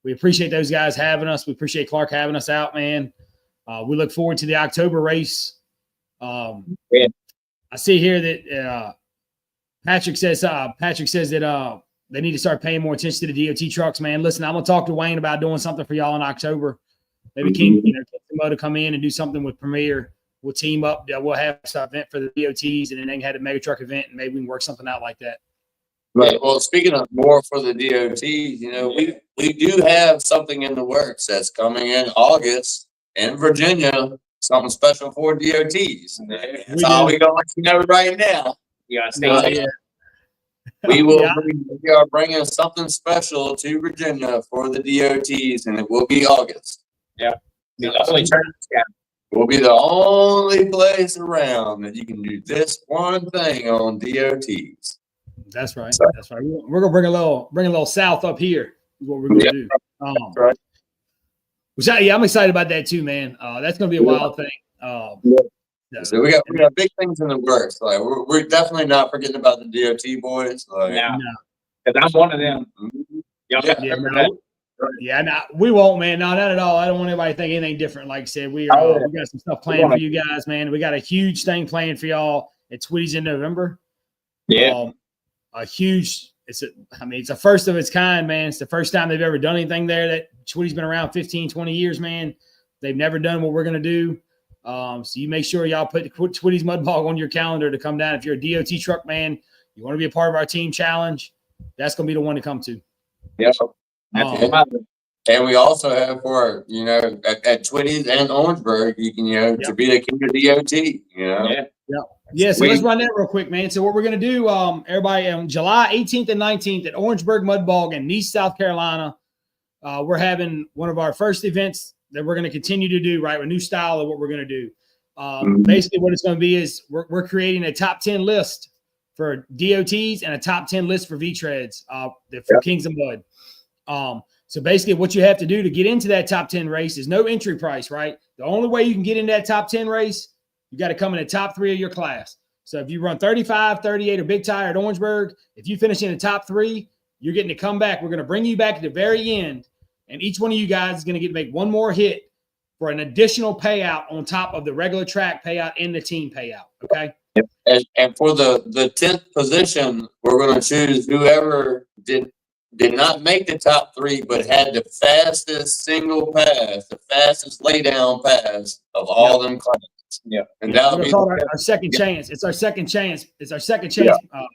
We appreciate those guys having us. We appreciate Clark having us out, man. We look forward to the October race. I see here that Patrick says that they need to start paying more attention to the DOT trucks, man. Listen, I'm gonna talk to Wayne about doing something for y'all in October. Maybe King, to come in and do something with Premier. We'll team up. We'll have some event for the DOTs, and then they can have a mega truck event, and maybe we can work something out like that. Right. Well, speaking of more for the DOTs, we do have something in the works that's coming in August in Virginia, something special for DOTs. That's all we're gonna let you know right now. We are bringing something special to Virginia for the DOTs, and it will be August. Yeah. The only We'll be the only place around that you can do this one thing on DOTs. That's right. That's right. We're gonna bring a little south up here. Is what we're gonna do. Right. Which I'm excited about that too, man. That's gonna be a wild thing. So we got big things in the works. Like we're definitely not forgetting about the DOT boys. Like, No, because I'm one of them. We won't, man. No, not at all. I don't want anybody to think anything different. Like I said, we got some stuff planned for you guys, man. We got a huge thing planned for y'all at Twitty's in November. Yeah, a huge. It's a first of its kind, man. It's the first time they've ever done anything there. That Twitty's been around 15, 20 years, man. They've never done what we're gonna do. So you make sure y'all put Twitty's Mud Bog on your calendar to come down. If you're a DOT truck man, you want to be a part of our team challenge, that's gonna be the one to come to. Yep. And we also have for at Twitty's and Orangeburg, you can to be the king of DOT. Yeah. So let's run that real quick, man. So what we're gonna do, everybody, on July 18th and 19th at Orangeburg Mud Bog in Nice, South Carolina, we're having one of our first events that we're going to continue to do, right? A new style of what we're going to do. Basically, what it's going to be is we're creating a top 10 list for DOTs and a top 10 list for V-Treads for Kings of Mud. So basically, what you have to do to get into that top 10 race is no entry price, right? The only way you can get into that top 10 race, you got to come in the top 3 of your class. So if you run 35, 38, or big tire at Orangeburg, if you finish in the top 3, you're getting to come back. We're going to bring you back at the very end. And each one of you guys is going to get to make one more hit for an additional payout on top of the regular track payout and the team payout. Okay. And for the 10th position, we're going to choose whoever did not make the top 3, but had the fastest single pass, the fastest lay down pass of all them classes. Yeah. And that'll be our second chance. It's our second chance. It's our second chance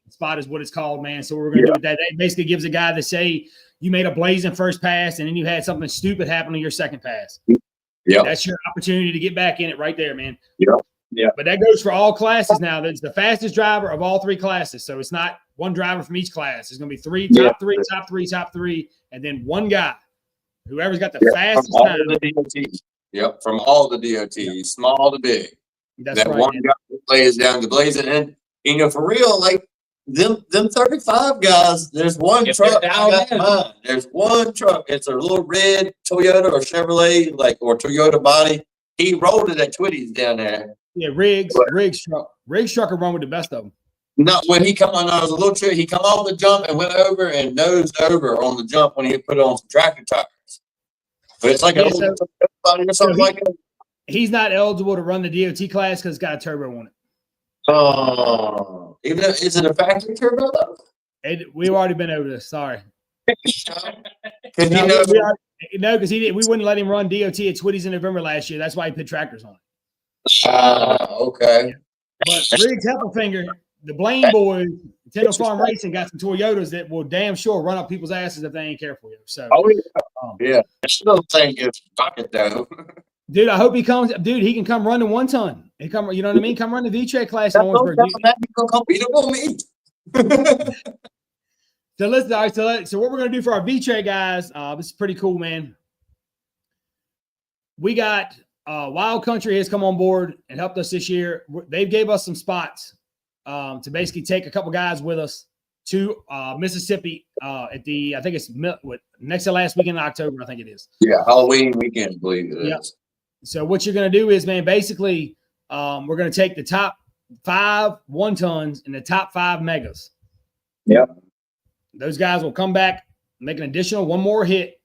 spot is what it's called, man. So what we're going to do with that, it basically gives a guy to say, you made a blazing first pass, and then you had something stupid happen on your second pass. Yeah, that's your opportunity to get back in it right there, man. Yeah. But that goes for all classes now. That's the fastest driver of all 3 classes. So it's not one driver from each class. It's going to be 3, top 3, and then one guy, whoever's got the fastest from all time. The DOTs. Yep, from all the DOTs, small to big. That's that right, one guy plays down the blazing, and for real, like. Them 35 guys, there's one truck. There's one truck. It's a little red Toyota or Chevrolet, or Toyota body. He rolled it at Twitty's down there. Yeah, Riggs truck. Riggs truck will run with the best of them. No, when he come on, there was a little trick. He come off the jump and went over and nosed over on the jump when he put on some tractor tires. But it's like a little body or something like that. He's not eligible to run the DOT class because it's got a turbo on it. Oh, is it a factory turbo though? We've already been over this. Sorry. Because we wouldn't let him run DOT at Twitty's in November last year. That's why he put tractors on it. Okay. But Riggs Heffelfinger, the Blaine boys, Nintendo Farm Racing got some Toyotas that will damn sure run up people's asses if they ain't careful. So, I still think it's bucket though. Dude, I hope he comes. Dude, he can come run the 1 ton. He come, you know what I mean? Come run the V-Trade class in Orangeburg. Me. So listen, so what we're gonna do for our V-Trade guys? This is pretty cool, man. We got Wild Country has come on board and helped us this year. They gave us some spots to basically take a couple guys with us to Mississippi at the I think it's next to last weekend in October. I think it is. Yeah, Halloween weekend, I believe it is. So what you're going to do is, man, basically we're going to take the top 5 1-tons and the top 5 megas. Yep. Those guys will come back, make an additional one more hit.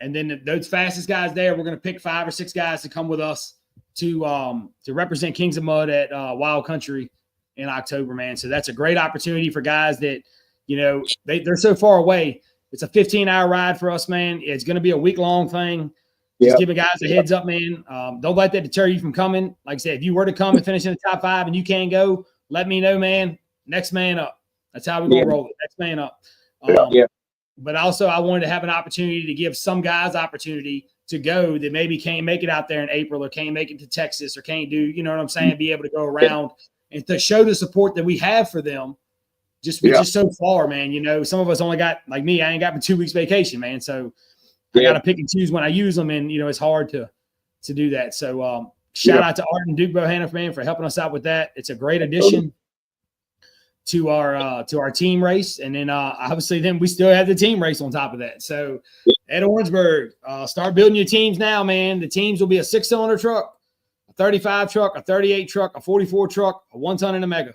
And then those fastest guys there, we're going to pick 5 or 6 guys to come with us to represent Kings of Mud at Wild Country in October, man. So that's a great opportunity for guys that, they're so far away. It's a 15-hour ride for us, man. It's going to be a week-long thing. Just giving guys a heads up, man. Don't let that deter you from coming. Like I said, if you were to come and finish in the top 5 and you can't go, let me know, man. Next man up. That's how we're going to roll it. Next man up. But also, I wanted to have an opportunity to give some guys opportunity to go that maybe can't make it out there in April or can't make it to Texas or can't do, you know what I'm saying, be able to go around and to show the support that we have for them. Just so far, man. Some of us only got, like me, I ain't got but 2 weeks vacation, man. So I got to pick and choose when I use them, and it's hard to to do that. So shout out to Art and Duke Bohanna, man, for helping us out with that. It's a great addition to our team race. And then obviously then we still have the team race on top of that. So at Orangeburg, start building your teams now, man. The teams will be a 6-cylinder truck, a 35 truck, a 38 truck, a 44 truck, a 1-ton, and a mega.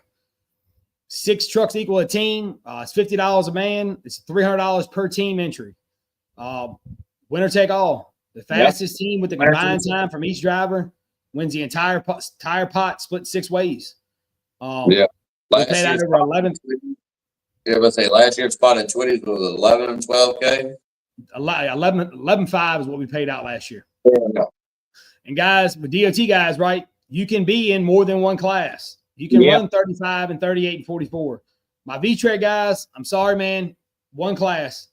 6 trucks equal a team. It's $50 a man. It's $300 per team entry. Winner take all. The fastest team with the combined time from each driver wins the entire pot split 6 ways. Last year's over 11. Yeah, let's say last year's spot at Twitty's was 11 and 12K. 11.5 is what we paid out last year. Yeah. And guys, with DOT guys, right? You can be in more than one class. You can run 35 and 38 and 44. My V-Trek guys, I'm sorry, man. One class.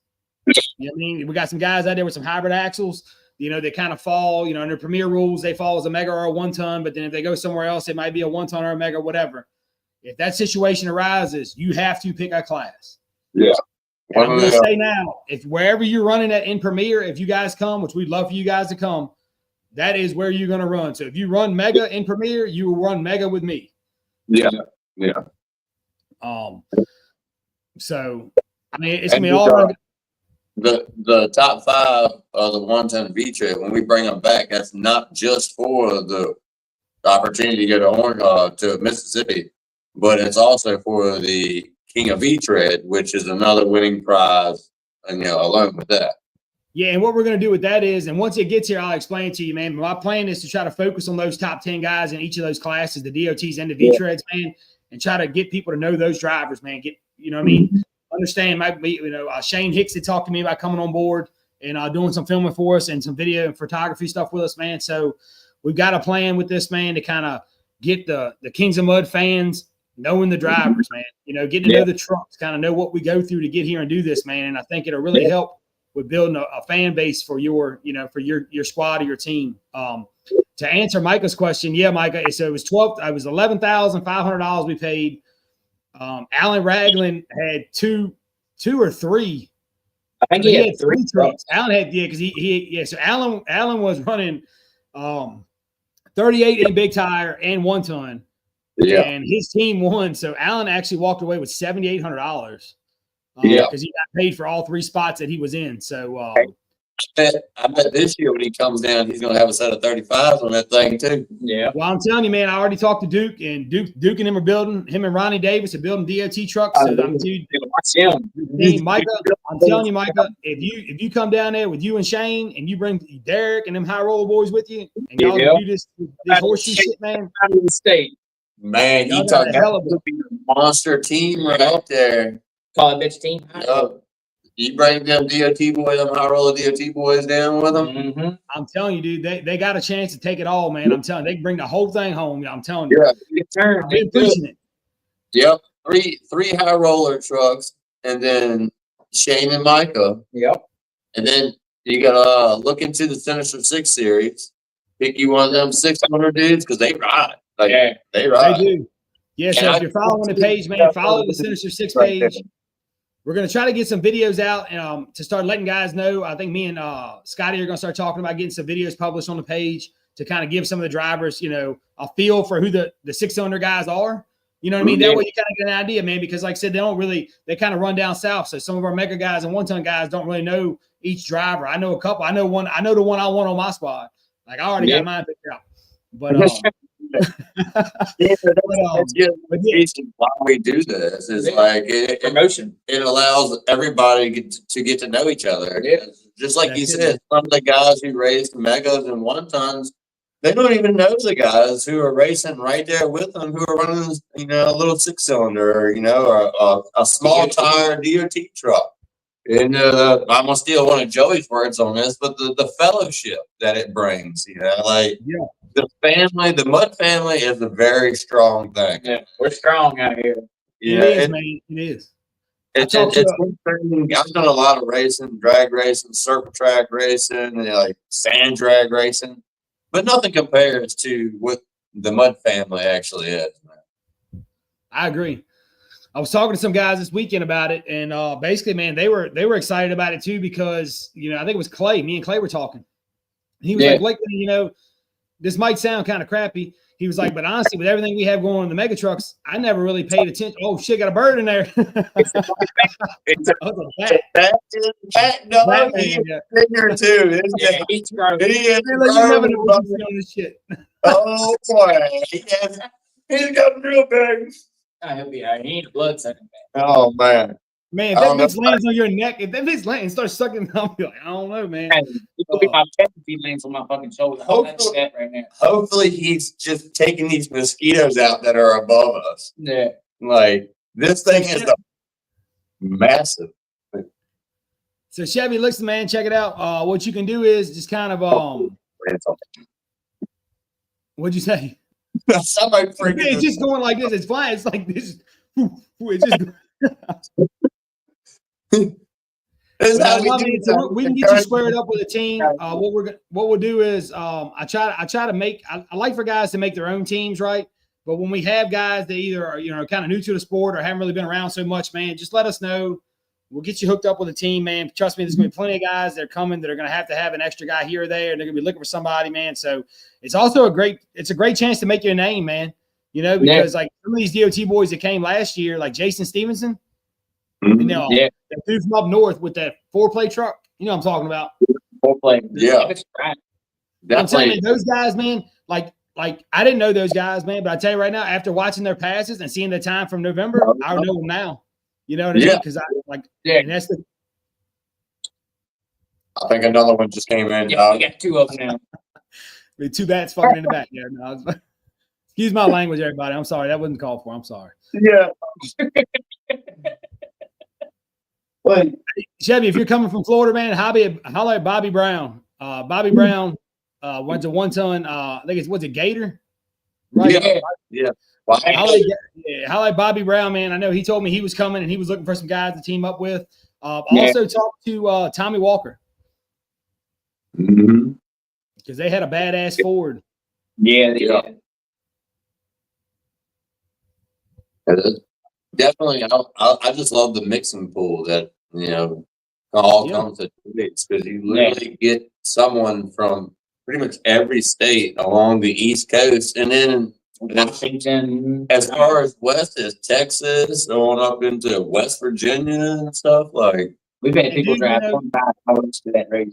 You know what I mean? We got some guys out there with some hybrid axles. You know, they kind of fall, you know, under Premier rules, they fall as a mega or a 1-ton. But then if they go somewhere else, it might be a 1-ton or a mega, whatever. If that situation arises, you have to pick a class. Yeah. And I'm going to say now, if wherever you're running at in Premier, if you guys come, which we'd love for you guys to come, that is where you're going to run. So if you run mega in Premier, you will run mega with me. Yeah. So I mean, it's gonna be all the top 5 of the 1-ton V-Trek. When we bring them back, that's not just for the opportunity to go to Mississippi, but it's also for the King of V-Tread, which is another winning prize, and along with that. Yeah, and what we're going to do with that is, and once it gets here, I'll explain it to you, man. My plan is to try to focus on those top 10 guys in each of those classes, the DOTs and the V-Treads, man, and try to get people to know those drivers, man. Get, you know what I mean? Understand, Shane Hicks had talked to me about coming on board and doing some filming for us and some video and photography stuff with us, man. So we've got a plan with this, man, to kind of get the Kings of Mud fans knowing the drivers, man. Getting to know the trucks, kind of know what we go through to get here and do this, man. And I think it'll really help with building a fan base for your squad or your team. To answer Micah's question, yeah, Micah. So it was $11,500 we paid. Alan Ragland had two or three. I think he had 3 trucks. Alan had because So Alan was running 38 in big tire and 1-ton. Yeah, and his team won. So Alan actually walked away with $7,800. Because he got paid for all 3 spots that he was in. So I bet this year when he comes down, he's going to have a set of 35s on that thing too. Yeah. Well, I'm telling you, man, I already talked to Duke, and Duke and him are building. Him and Ronnie Davis are building DOT trucks. So Micah, I'm telling you, Micah, if you come down there with you and Shane, and you bring Derek and them high roller boys with you, and y'all do this horseshoe shit, man. Out of the state, man, you talking about a monster team right there. Call it bitch team. You bring them DOT boys, them high roller DOT boys down with them. Mm-hmm. I'm telling you, dude, they got a chance to take it all, man. I'm telling you, they can bring the whole thing home. I'm telling you. Yeah, I've been preaching it. Yep, three high roller trucks, and then Shane and Micah. Yep, and then you gotta look into the Sinister 6 series. Pick you one of them 600 dudes because they ride. They ride. They do. Yeah, so if you're following the page, man, follow the Sinister 6 page. We're going to try to get some videos out to start letting guys know. I think me and Scotty are going to start talking about getting some videos published on the page to kind of give some of the drivers, a feel for who the 6-cylinder guys are. You know what I mean? That way you kind of get an idea, man, because like I said, they kind of run down south. So some of our mega guys and 1-ton guys don't really know each driver. I know a couple. I know the one I want on my squad. Like I already got mine picked out. But why we do this is promotion. It allows everybody to get to know each other. Yeah. Just like you said, some of the guys who race megas and 1-tons, they don't even know the guys who are racing right there with them, who are running, a little 6-cylinder, or a small tire DOT truck. And I'm gonna steal one of Joey's words on this, but the fellowship that it brings, the family, the Mud family is a very strong thing. Yeah, we're strong out here. Yeah, it is, man. It is. It's I've done a lot of racing, drag racing, circle track racing, and sand drag racing, but nothing compares to what the Mud family actually is. Man. I agree. I was talking to some guys this weekend about it, and basically, man, they were excited about it too because I think it was Clay. Me and Clay were talking. And he was like, Blake, this might sound kind of crappy. He was like, but honestly, with everything we have going on in the mega trucks, I never really paid attention. Oh shit, got a bird in there. It's a bat dog. Batman, He's yeah. bigger too. He is Man, let you never know what you see on this shit. Oh boy, he's got real big. He'll be all right. He ain't a blood sucking bat. Oh man. Man, if that bitch lands on your neck, if that bitch lands and starts sucking, I'll be like, I don't know, man. It could be my pet if he lands on my fucking shoulder. Hopefully- Right now. Hopefully he's just taking these mosquitoes out that are above us. Yeah. Like this thing is massive. So Chevy, listen, man, check it out. What you can do is just kind of what'd you say? Somebody freaking It's just going like this. It's flying. It's like this. It's just. We can get you squared up with a team. What we'll do is I try to make. I like for guys to make their own teams, right? But when we have guys that either are kind of new to the sport or haven't really been around so much, man, just let us know. We'll get you hooked up with a team, man. Trust me, there's going to be plenty of guys that are coming that are going to have an extra guy here or there, and they're going to be looking for somebody, man. So it's also a great chance to make your name, man. Because like some of these DOT boys that came last year, like Jason Stevenson, that dude from up north with that 4-play truck. You know what I'm talking about? 4-play. Yeah. I'm telling you, those guys, man, like I didn't know those guys, man, but I tell you right now, after watching their passes and seeing the time from November, I know them now. You know what I mean? Because and that's I think another one just came in. Yeah, we got 2 of them now. with 2 bats fucking in the back. Yeah, no, excuse my language, everybody. I'm sorry. That wasn't called for. I'm sorry. Yeah. But Chevy, if you're coming from Florida, man, holler at Bobby Brown. Bobby Brown went to 1-ton. I think it's Gator, right? Yeah. Well, Holler at Bobby Brown, man. I know he told me he was coming and he was looking for some guys to team up with. Also talked to Tommy Walker because they had a badass Ford. Yeah. Definitely, I just love the mixing pool that all comes to this because you literally get someone from pretty much every state along the East Coast, and then Washington, as far as west as Texas, going up into West Virginia and stuff. Like we've had people drive 25 hours to that race.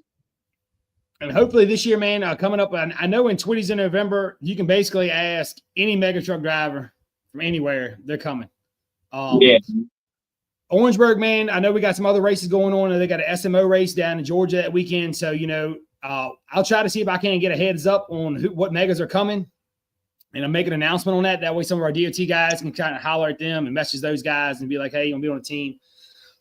And hopefully this year, man, coming up, I know in Twitties in November, you can basically ask any mega truck driver from anywhere, they're coming. Orangeburg, man, I know we got some other races going on, and they got an SMO race down in Georgia that weekend. So, I'll try to see if I can get a heads up on what megas are coming, and I'll make an announcement on that. That way some of our DOT guys can kind of holler at them and message those guys and be like, hey, you're going to be on a team.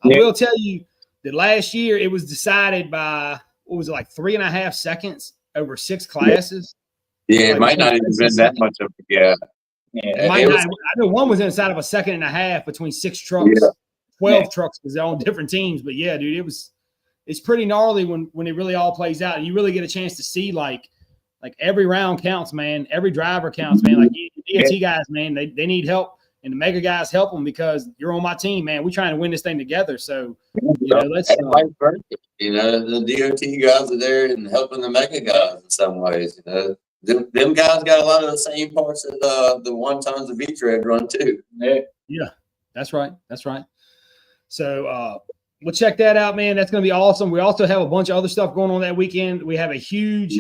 I will tell you that last year it was decided by, what was it, like 3.5 seconds over 6 classes? Yeah, it might not even been that much of a gap. I know one was inside of a 1.5 between 6 trucks, 12 trucks because they're on different teams. But yeah, dude, it's pretty gnarly when it really all plays out. And you really get a chance to see like every round counts, man. Every driver counts, man. Like DOT guys, man, they need help, and the mega guys help them because you're on my team, man. We're trying to win this thing together. So let's the DOT guys are there and helping the mega guys in some ways. Them guys got a lot of the same parts that the 1-tons of V-tread run too. Yeah, that's right. So we'll check that out, man. That's going to be awesome. We also have a bunch of other stuff going on that weekend. We have a huge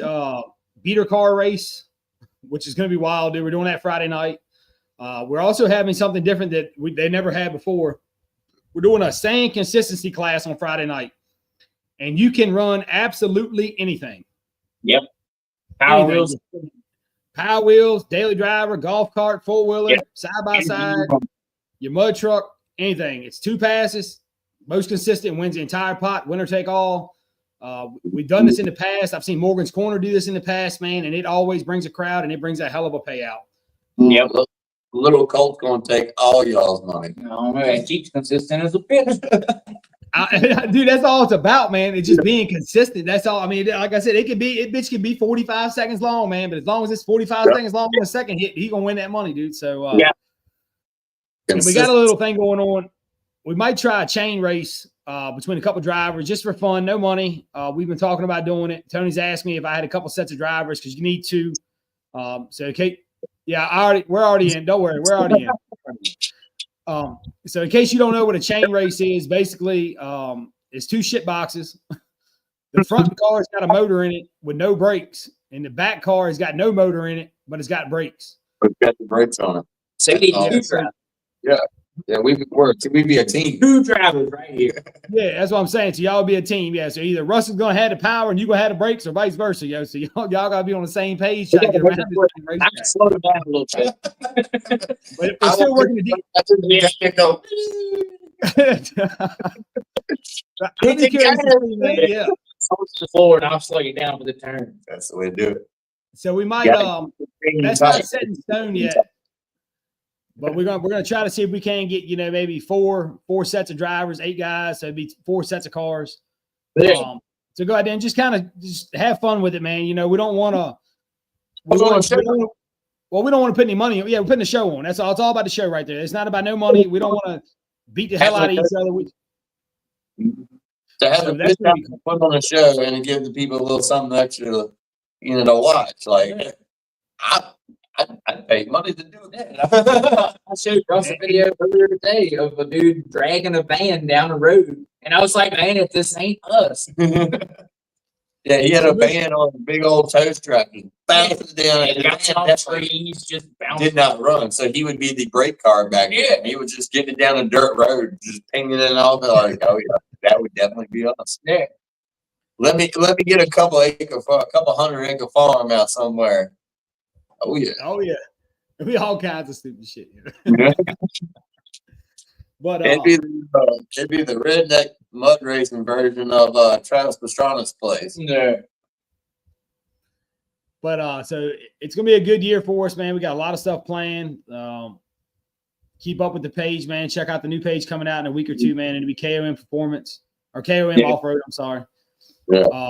beater car race, which is going to be wild, dude. We're doing that Friday night. We're also having something different that they never had before. We're doing a sand consistency class on Friday night, and you can run absolutely anything. Yep. Power wheels, daily driver, golf cart, 4-wheeler, side-by-side, your mud truck, anything. It's 2 passes. Most consistent wins the entire pot, winner take all. We've done this in the past. I've seen Morgan's Corner do this in the past, man, and it always brings a crowd, and it brings a hell of a payout. Little Colt's going to take all y'all's money. No, man, Jeep's consistent as a bitch. Dude, that's all it's about, man. It's just being consistent. That's all. I mean, like I said, it bitch can be 45 seconds long, man. But as long as it's 45 seconds long in a second hit, he's gonna win that money, dude. So and we got a little thing going on. We might try a chain race between a couple drivers just for fun, no money. We've been talking about doing it. Tony's asked me if I had a couple sets of drivers because you need 2. So Kate, yeah, we're already in. Don't worry, we're already in. So in case you don't know what a chain race is, basically, it's 2 shit boxes. The front car's got a motor in it with no brakes, and the back car has got no motor in it, but it's got brakes. It's got the brakes on it. So you need 2 drivers. Yeah, we'd be a team. 2 drivers right here. Yeah, that's what I'm saying. So y'all be a team. Yeah. So either Russ is gonna have the power and you gonna have the brakes, or vice versa. Yo. So y'all gotta be on the same page trying to get around this race. I can slow it down a little bit. But we're still working the deep. Yeah. Hold the floor and I'll slow you down for the turn. That's the way to do it. So we might that's not set in stone yet. But we're gonna try to see if we can get, maybe four sets of drivers, 8 guys. So it'd be 4 sets of cars. So go ahead and just have fun with it, man. We don't want to. We don't want to put any money. Yeah, we're putting a show on. That's all. It's all about the show right there. It's not about no money. We don't want to beat the hell out of each other. To have a good time to put on a show and to give the people a little something extra, to watch. Like, I'd pay money to do that. I showed Russ a video earlier today of a dude dragging a van down the road, and I was like, "Man, if this ain't us." Yeah, he had a van on a big old tow truck and bounced down. And the trees just did not run, so he would be the brake car back then. He was just getting it down a dirt road, just pinging it all. Like, oh yeah, that would definitely be us. Yeah. Let me get a couple 100-acre farm out somewhere. Oh yeah. It'll be all kinds of stupid shit. But it'd be the redneck mud racing version of Travis Pastrana's place. Yeah. But so it's gonna be a good year for us, man. We got a lot of stuff planned. Keep up with the page, man. Check out the new page coming out in a week or 2, man. It'll be KOM Performance or KOM Off Road. I'm sorry. Yeah.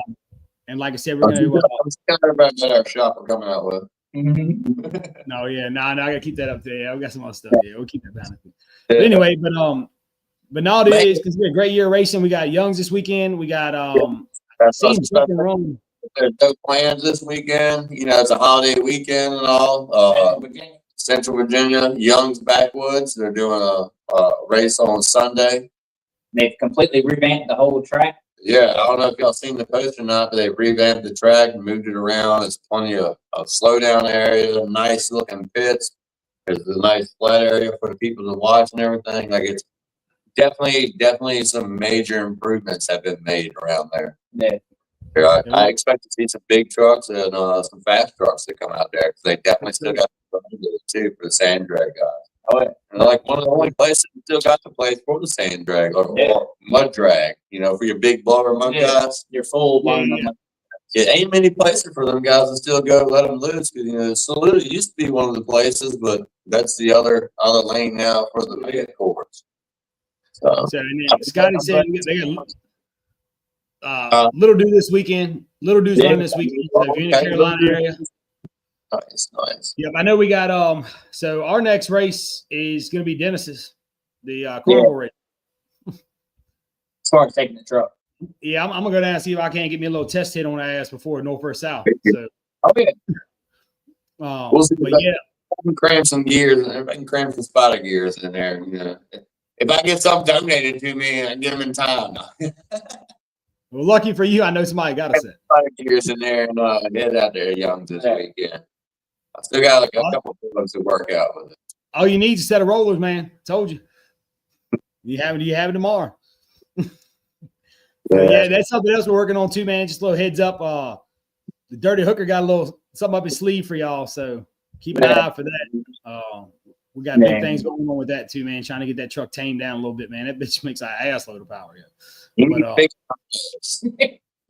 And like I said, we're gonna. I'm scared about that our shop we're coming out with. No, I gotta keep that up there. Yeah, we got some other stuff. Yeah, we'll keep that balance. But anyway, but no, it is because we had a great year racing. We got Youngs this weekend. We got There's no plans this weekend. It's a holiday weekend and all. Central Virginia, Young's Backwoods. They're doing a race on Sunday. They've completely revamped the whole track. Yeah, I don't know if y'all seen the post or not, but they revamped the track and moved it around. There's plenty of slow down area, nice looking pits. There's a nice flat area for the people to watch and everything. Like, it's definitely some major improvements have been made around there. Yeah. I expect to see some big trucks and some fast trucks that come out there, because they definitely still got the too for the sand drag guys. Oh, yeah. And like one of the only places that still got the place for the sand drag or mud drag, for your big blower mud guys. Your full Yeah, ain't many places for them guys to still go let them loose. Because Saluda used to be one of the places, but that's the other lane now for the mega cores. So Scotty said they got Little Dew this weekend. Little Dew's running this weekend. So if you're in the Carolina area. Nice. Yep, I know we got so our next race is gonna be Dennis's, the carnival race. As far as taking the truck. Yeah, I'm gonna go down and see if I can't get me a little test hit on the ass before North or South. So we'll see. But I can cram some gears, I can cram some spotter gears in there. If I get something donated to me, I get them in time. Well, lucky for you, I know somebody got a set. Spotter gears in there and head out there young this weekend. I still got a couple of things to work out with it. All you need is a set of rollers, man. Told you. You have it tomorrow. Yeah, that's something else we're working on too, man. Just a little heads up. The Dirty Hooker got a little something up his sleeve for y'all, so keep an eye out for that. We got big things going on with that too, man. Trying to get that truck tamed down a little bit, man. That bitch makes an ass load of power.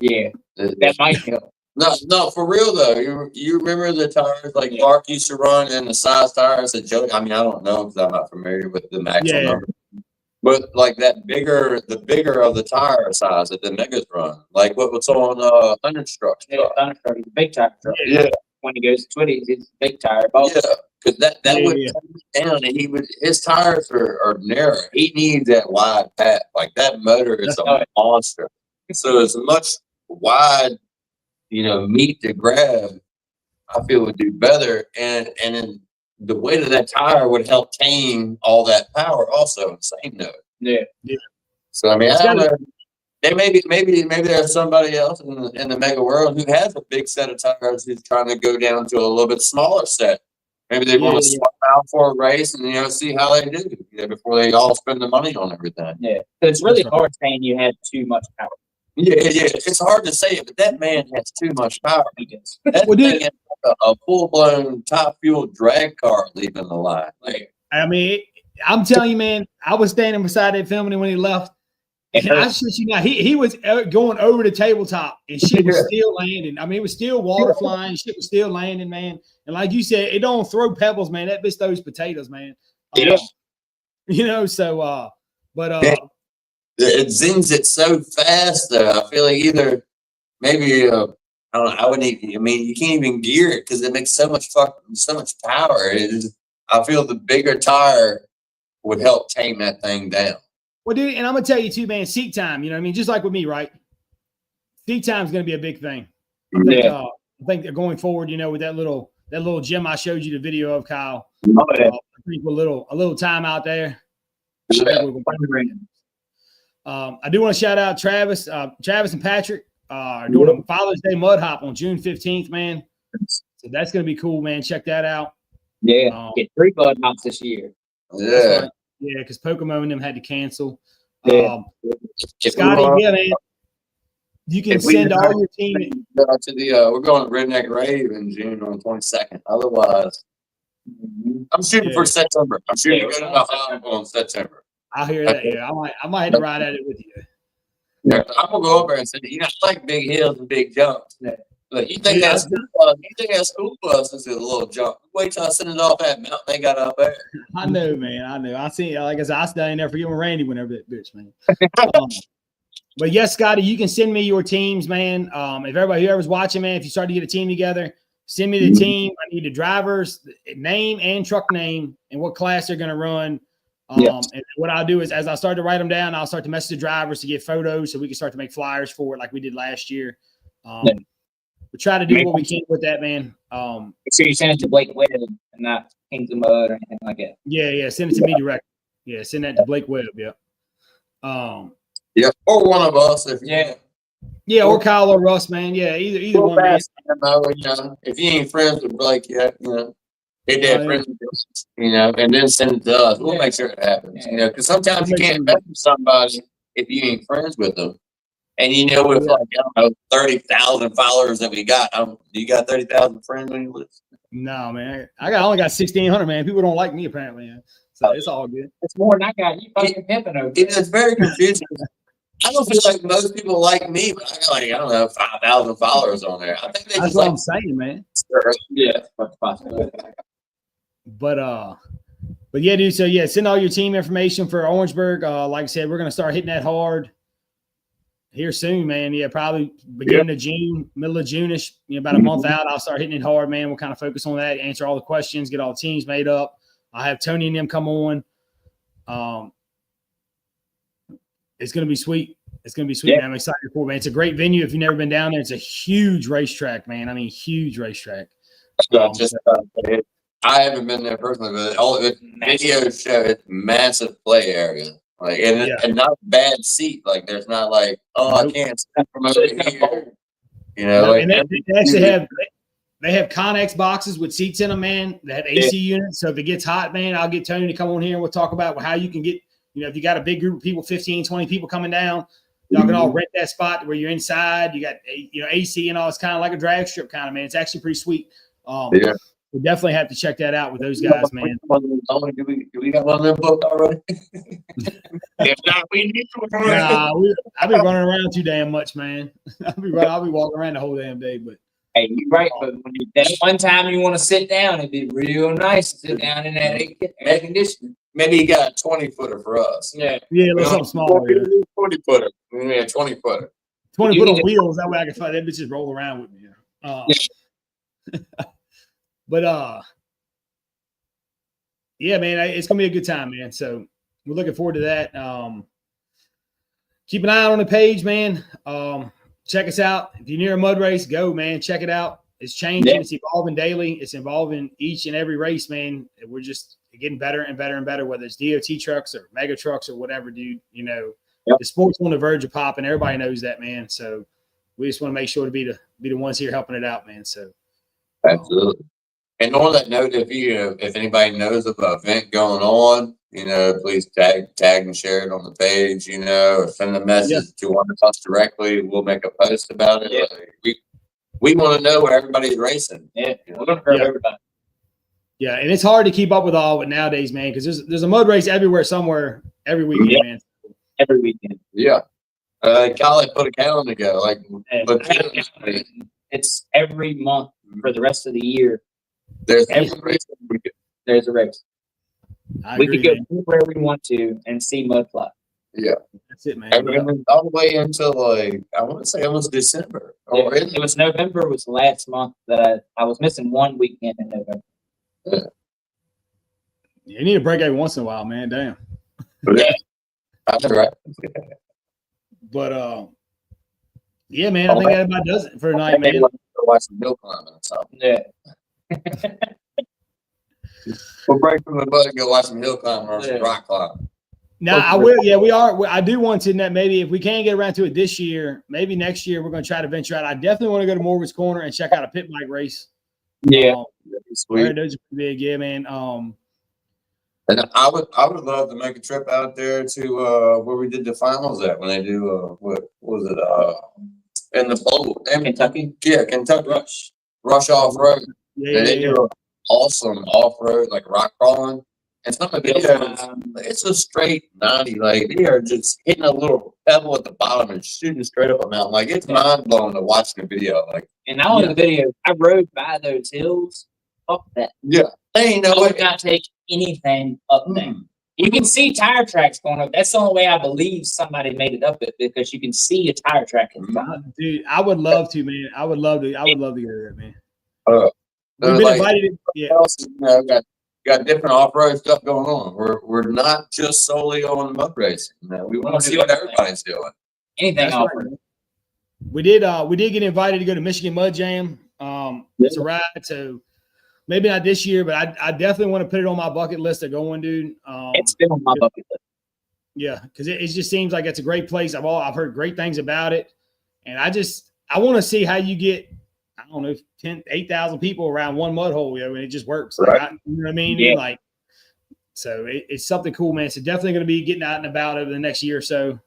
Yeah, that might help. No, for real though. You remember the tires like Mark used to run and the size tires that Joe? I mean, I don't know because I'm not familiar with the maximum number. But like the bigger of the tire size that the Megas run, like what's on Thunderstruck's truck. Yeah, Thunderstruck, the big tire truck. Yeah. When he goes to Twitties, it's a big tire. Yeah, because that would down, and his tires are narrow. He needs that wide path. Like that motor is a monster. So as much wide, meat to grab. I feel would do better, and then the weight of that tire would help tame all that power also in the same note. Yeah. So I mean, I don't know. Maybe there's somebody else in the mega world who has a big set of tires who's trying to go down to a little bit smaller set. Maybe they want to swap out for a race and see how they do before they all spend the money on everything. Yeah, so it's really hard saying you have too much power. Yeah, it's hard to say it, but that man has too much power. That Well, dude, thing is a full blown top fuel drag car leaving the line. Like, I mean, I'm telling you, man, I was standing beside that filming when he left. And I shit you not, he was going over the tabletop and shit was still landing. I mean, it was still water flying, shit was still landing, man. And like you said, it don't throw pebbles, man. That bitch throws potatoes, man. So it zings it so fast though. I feel like either maybe I don't know. I wouldn't even, I mean, you can't even gear it because it makes so much power. I feel the bigger tire would help tame that thing down. Well, dude, and I'm gonna tell you too, man. Seat time, you know what I mean? Just like with me, right? Seat time is gonna be a big thing. I think going forward, with that little gym I showed you the video of, Kyle. I think a little time out there. I do want to shout out Travis and Patrick are doing a Father's Day mud hop on June 15th, man. So that's gonna be cool, man. Check that out. Yeah, get 3 mud hops this year. Yeah. Yeah, because Pokemon and them had to cancel. Scotty, man, you can send all your team to the. We're going to Redneck Rave in June on the 22nd. Otherwise, I'm shooting for September. I'm shooting to go to Ohio on September. I hear that. Yeah, I might have to ride at it with you. Yeah, I'm gonna go over and say, I like big hills and big jumps. But you think that school bus is a little jump? Wait till I send it off that mountain they got up there. I know, man. I know. I see. Like I said, I stay in there forgetting Randy whenever that bitch, man. But yes, Scotty, you can send me your teams, man. If whoever's watching, man, if you start to get a team together, send me the team. I need the driver's name and truck name and what class they're going to run. And what I'll do is, as I start to write them down, I'll start to message the drivers to get photos so we can start to make flyers for it like we did last year. We try to do what we can with that, man. So you send it to Blake Webb and not Kings of Mud or anything like that? Yeah. Send it to me direct. Yeah, send that to Blake Webb. Yeah. Or one of us. Yeah, or Kyle or Russ, man. Yeah, either one. Man. If you ain't friends with Blake yet, hit that friends with us, and then send it to us. We'll make sure it happens. Because sometimes you can't mess with somebody if you ain't friends with them. And with 30,000 followers that we got, do you got 30,000 friends on your list? No, man. I only got 1,600, man. People don't like me apparently, man. So it's all good. It's more than I got. You fucking pimping over. It's very confusing. I don't feel like most people like me, but I got 5,000 followers on there. I think that's what I'm saying, man. Yeah, but yeah, dude. So yeah, send all your team information for Orangeburg. Like I said, we're gonna start hitting that hard here soon, man. Yeah, probably beginning of June, middle of June-ish. About a month out, I'll start hitting it hard, man. We'll kind of focus on that, answer all the questions, get all the teams made up. I'll have Tony and them come on. It's gonna be sweet. It's gonna be sweet, man. I'm excited for it, man. It's a great venue. If you've never been down there, it's a huge racetrack, man. I mean, huge racetrack. I haven't been there personally, but all the videos show it's massive play area. And not a bad seat. Like there's not like, I can't sit from over here. And they actually have Connex boxes with seats in them, man. They have AC units. So if it gets hot, man, I'll get Tony to come on here and we'll talk about how you can get, if you got a big group of people, 15, 20 people coming down, y'all can all rent that spot where you're inside. You got, AC and all. It's kind of like a drag strip kind of, man. It's actually pretty sweet. We definitely have to check that out with those guys, man. Do we got one of them booked already? If not, we need to. I've been running around too damn much, man. I'll be walking around the whole damn day. But hey, you're right. But when that one time you want to sit down, it'd be real nice to sit down in that air conditioning. Maybe you got a 20-footer for us. Yeah, a little something small. 20-footer. We need a 20-footer. 20-foot on wheels. That way I can fly that bitch just roll around with me. But yeah, man, it's gonna be a good time, man. So we're looking forward to that. Keep an eye on the page, man. Check us out. If you're near a mud race, go, man. Check it out. It's changing. It's evolving daily. It's evolving each and every race, man. We're just getting better and better and better, whether it's DOT trucks or mega trucks or whatever, dude. You know, the sport's on the verge of popping. Everybody knows that, man. So we just want to make sure to be the ones here helping it out, man. So absolutely. And on that note, if anybody knows of an event going on, you know, please tag and share it on the page, you know, or send a message to one of us directly. We'll make a post about it. Like, we want to know where everybody's racing. Yeah, we're going to grab everybody. Yeah, and it's hard to keep up with all of it nowadays, man, because there's a mud race everywhere, somewhere, every weekend, man. Every weekend. Yeah. Kyle put a calendar together. Like, it's every month for the rest of the year. There's every race. There's a race. We agree, could go anywhere we want to and see mud fly. Yeah, that's it, man. All the way until like I want to say almost December. It was November. Was last month that I was missing one weekend in November. Yeah. You need a break every once in a while, man. Damn. Yeah, that's right. But yeah, man. I think that about does it for tonight, man. Watch some hill climbing or something. Yeah. We'll break from the butt and go watch some hill climbing or some rock climbing. Now I will. Yeah, we are. I do want to. Maybe if we can't get around to it this year, maybe next year we're going to try to venture out. I definitely want to go to Morgan's Corner and check out a pit bike race. Yeah, sweet. Those are big. Yeah, man. And I would love to make a trip out there to where we did the finals at when they do what was it in the bowl in Kentucky? Yeah, Kentucky Rush off road. Yeah, they do awesome off road like rock crawling. And some of the videos, it's a straight 90. Like they are just hitting a little pebble at the bottom and shooting straight up a mountain. Like it's mind blowing to watch the video. Like, and not only the video, I rode by those hills. Fuck that. Yeah, they ain't no I would not take anything up there. You can see tire tracks going up. That's the only way I believe somebody made it up it, because you can see a tire track in the Dude, I would love to, man. I would love to go there, man. We've been invited. Got different off-road stuff going on. We're not just solely on mud racing. We want to see what everybody's doing. Anything off road. We did get invited to go to Michigan Mud Jam. It's a ride, so maybe not this year, but I definitely want to put it on my bucket list of going, dude. It's been on my bucket list. Yeah, because it just seems like it's a great place. I've heard great things about it, and I want to see how you get, I don't know, 8,000 people around one mud hole, and it just works. Right. Like, you know what I mean? Yeah. Like, so it's something cool, man. So definitely going to be getting out and about over the next year or so,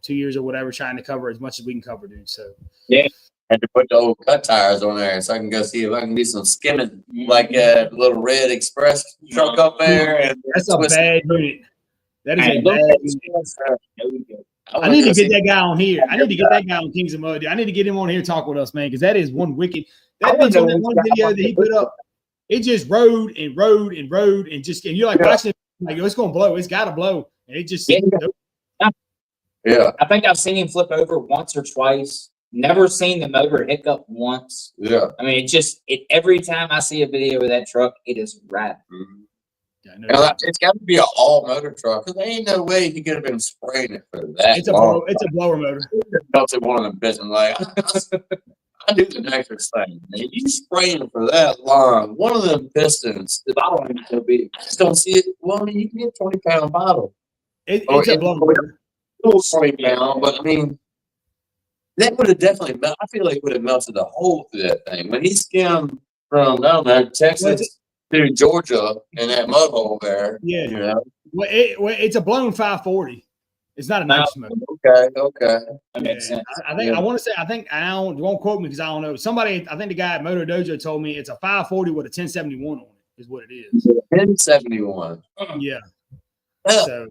2 years or whatever, trying to cover as much as we can cover, dude. So yeah. Had to put the old cut tires on there so I can go see if I can do some skimming, like a little red express truck up there. And that's a bad unit. That is a bad unit. I need to get that guy on here. I need to get that guy on Kings of Mud. I need to get him on here to talk with us, man, because that is one wicked. That bitch on that one video that he put up, it just rode and rode and rode and just, and you're like watching it, like, it's going to blow. It's got to blow. And it just, yeah. I think I've seen him flip over once or twice. Never seen the motor hiccup once. Yeah. I mean, every time I see a video of that truck, it is right. Mm-hmm. It's got to be an all motor truck, because there ain't no way he could have been spraying it for that. It's a blower motor. Felt it one of them business like I do the next thing. Man. You spraying it for that long, one of them pistons, the bottle ain't so big. I just don't see it. Well, I mean, you can get a 20-pound bottle. It's a blower motor. 20-pound, but I mean, that would have definitely. I feel like it would have melted the hole through that thing when he skimmed from I don't know Texas to Georgia in that mud hole there. Yeah. You know? Well, it's a blown 540. It's not a nice motor. Okay. That makes sense. I think I want to say. I won't quote me because I don't know. Somebody, I think the guy at Moto Dojo told me it's a 540 with a 1071 on it. Is what it is. 1071. Yeah. So.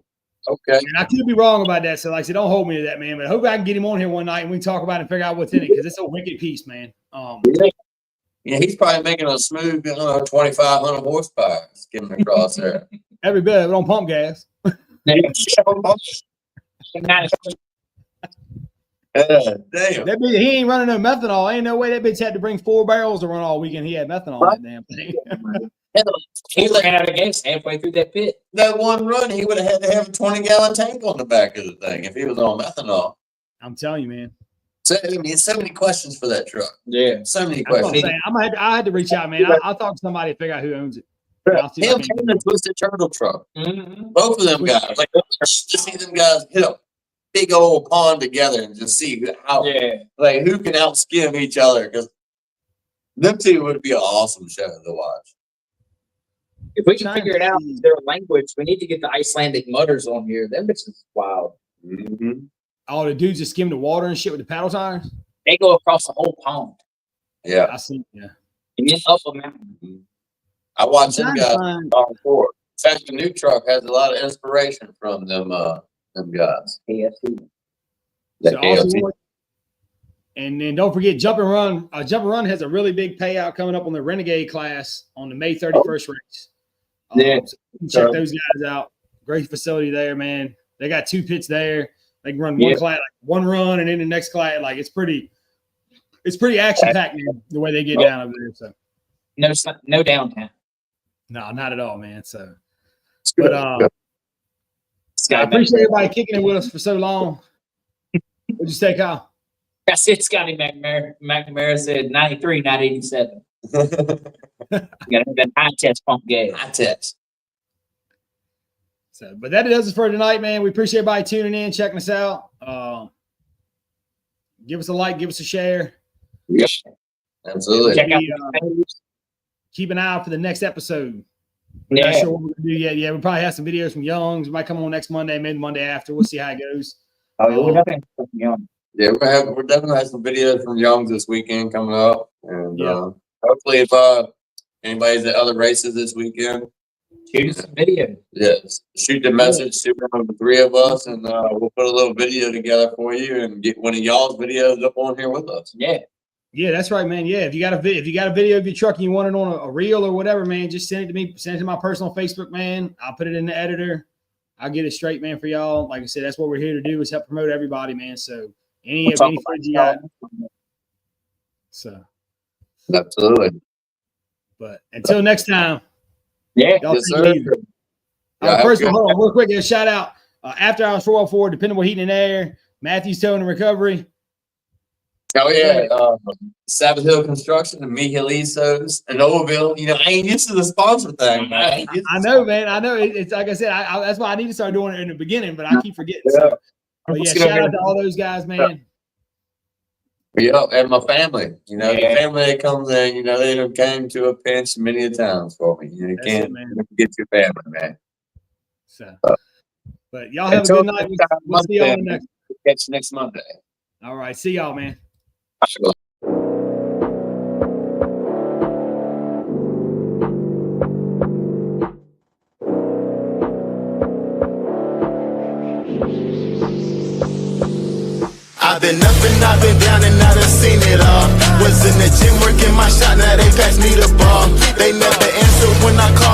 Okay. And I could be wrong about that. So, like I said, don't hold me to that, man. But I hope I can get him on here one night and we can talk about it and figure out what's in it, because it's a wicked piece, man. Yeah, he's probably making a smooth, 2,500 horsepower skimming across there. Every bit of it on pump gas. Damn. That bitch, he ain't running no methanol. Ain't no way that bitch had to bring 4 barrels to run all weekend. He had methanol in that damn thing. He ran out of gas halfway through that pit. That one run, he would have had to have a 20-gallon tank on the back of the thing if he was on methanol. I'm telling you, man. So, I mean, so many questions for that truck. Yeah. So many That's what I'm questions. saying. I had to reach out, man. I'll talk to somebody to figure out who owns it. I'll see if I Him can- and the Twisted Turtle truck. Mm-hmm. Both of them guys. Like, just see them guys hit a big old pond together and just see how, Yeah. like, who can out skim each other. Because them two would be an awesome show to watch. If we can figure it out their language, we need to get the Icelandic mutters on here. Them bitches is wild. Mm-hmm. all the dudes just skim the water and shit with the paddle tires. They go across the whole pond Yeah. I see. Yeah. and then up a mountain. I watched them I'm guys trying to find- on before. In fact, the new truck has a lot of inspiration from them guys. KFC. That So also KFC. and then don't forget Jump and Run. Jump and Run has a really big payout coming up on the Renegade class on the May 31st race. Yeah. So you can check those guys out. Great facility there, man. They got 2 pits there. They can run one class, like one run, and then the next class. Like it's pretty action packed, man. The way they get down over there. So No downtime. no, not at all, man. So, but I Sky appreciate everybody kicking it with us for so long. What'd you say, Kyle? That's it. Scotty McNamara said 93, not 87. You gotta have that high test pump gas. High test. So, but that does it for tonight, man. We appreciate everybody tuning in, checking us out. Give us a like, give us a share. Yep. Absolutely. Check out Keep an eye out for the next episode. We're not sure what we're gonna do yet. Yeah, we'll probably have some videos from Young's. We might come on next Monday, maybe Monday after. We'll see how it goes. we're definitely young. Yeah, we're definitely have some videos from Young's this weekend coming up, and Yeah. hopefully, if anybody's at other races this weekend, Shoot us some video. yes, shoot the message to one of the 3 of us, and we'll put a little video together for you, and get one of y'all's videos up on here with us. Yeah. Yeah, that's right, man. Yeah, if you got a video of your truck and you want it on a reel or whatever, man, just send it to me. Send it to my personal Facebook, man. I'll put it in the editor. I'll get it straight, man, for y'all. Like I said, that's what we're here to do is help promote everybody, man. So any footage you got. So, Absolutely. but until next time, Yeah. y'all Yes, take sir. it easy. Yeah, First of have all, a hold on, real quick, a shout out. After Hours 404, Dependable Heating and Air, Matthews Towing and Recovery. Oh yeah, Sabbath Hill Construction and Michael Isos and Oroville. You know, I ain't used to the sponsor thing. Man. I know, man. I know. It's like I said, that's why I need to start doing it in the beginning, but I keep forgetting. So, but yeah, shout out to all those guys, man. Yeah, and my family. You know, the family that comes in. You know, they have came to a pinch many a times for me. You That's can't it, man. get your family, man. So, but y'all have a Until good night. next time, We'll see y'all on the next. Catch you next Monday. All right, see y'all, man. I've been up and I've been down and I done seen it all. Was in the gym working my shot, now they pass me the ball. They never answer when I call.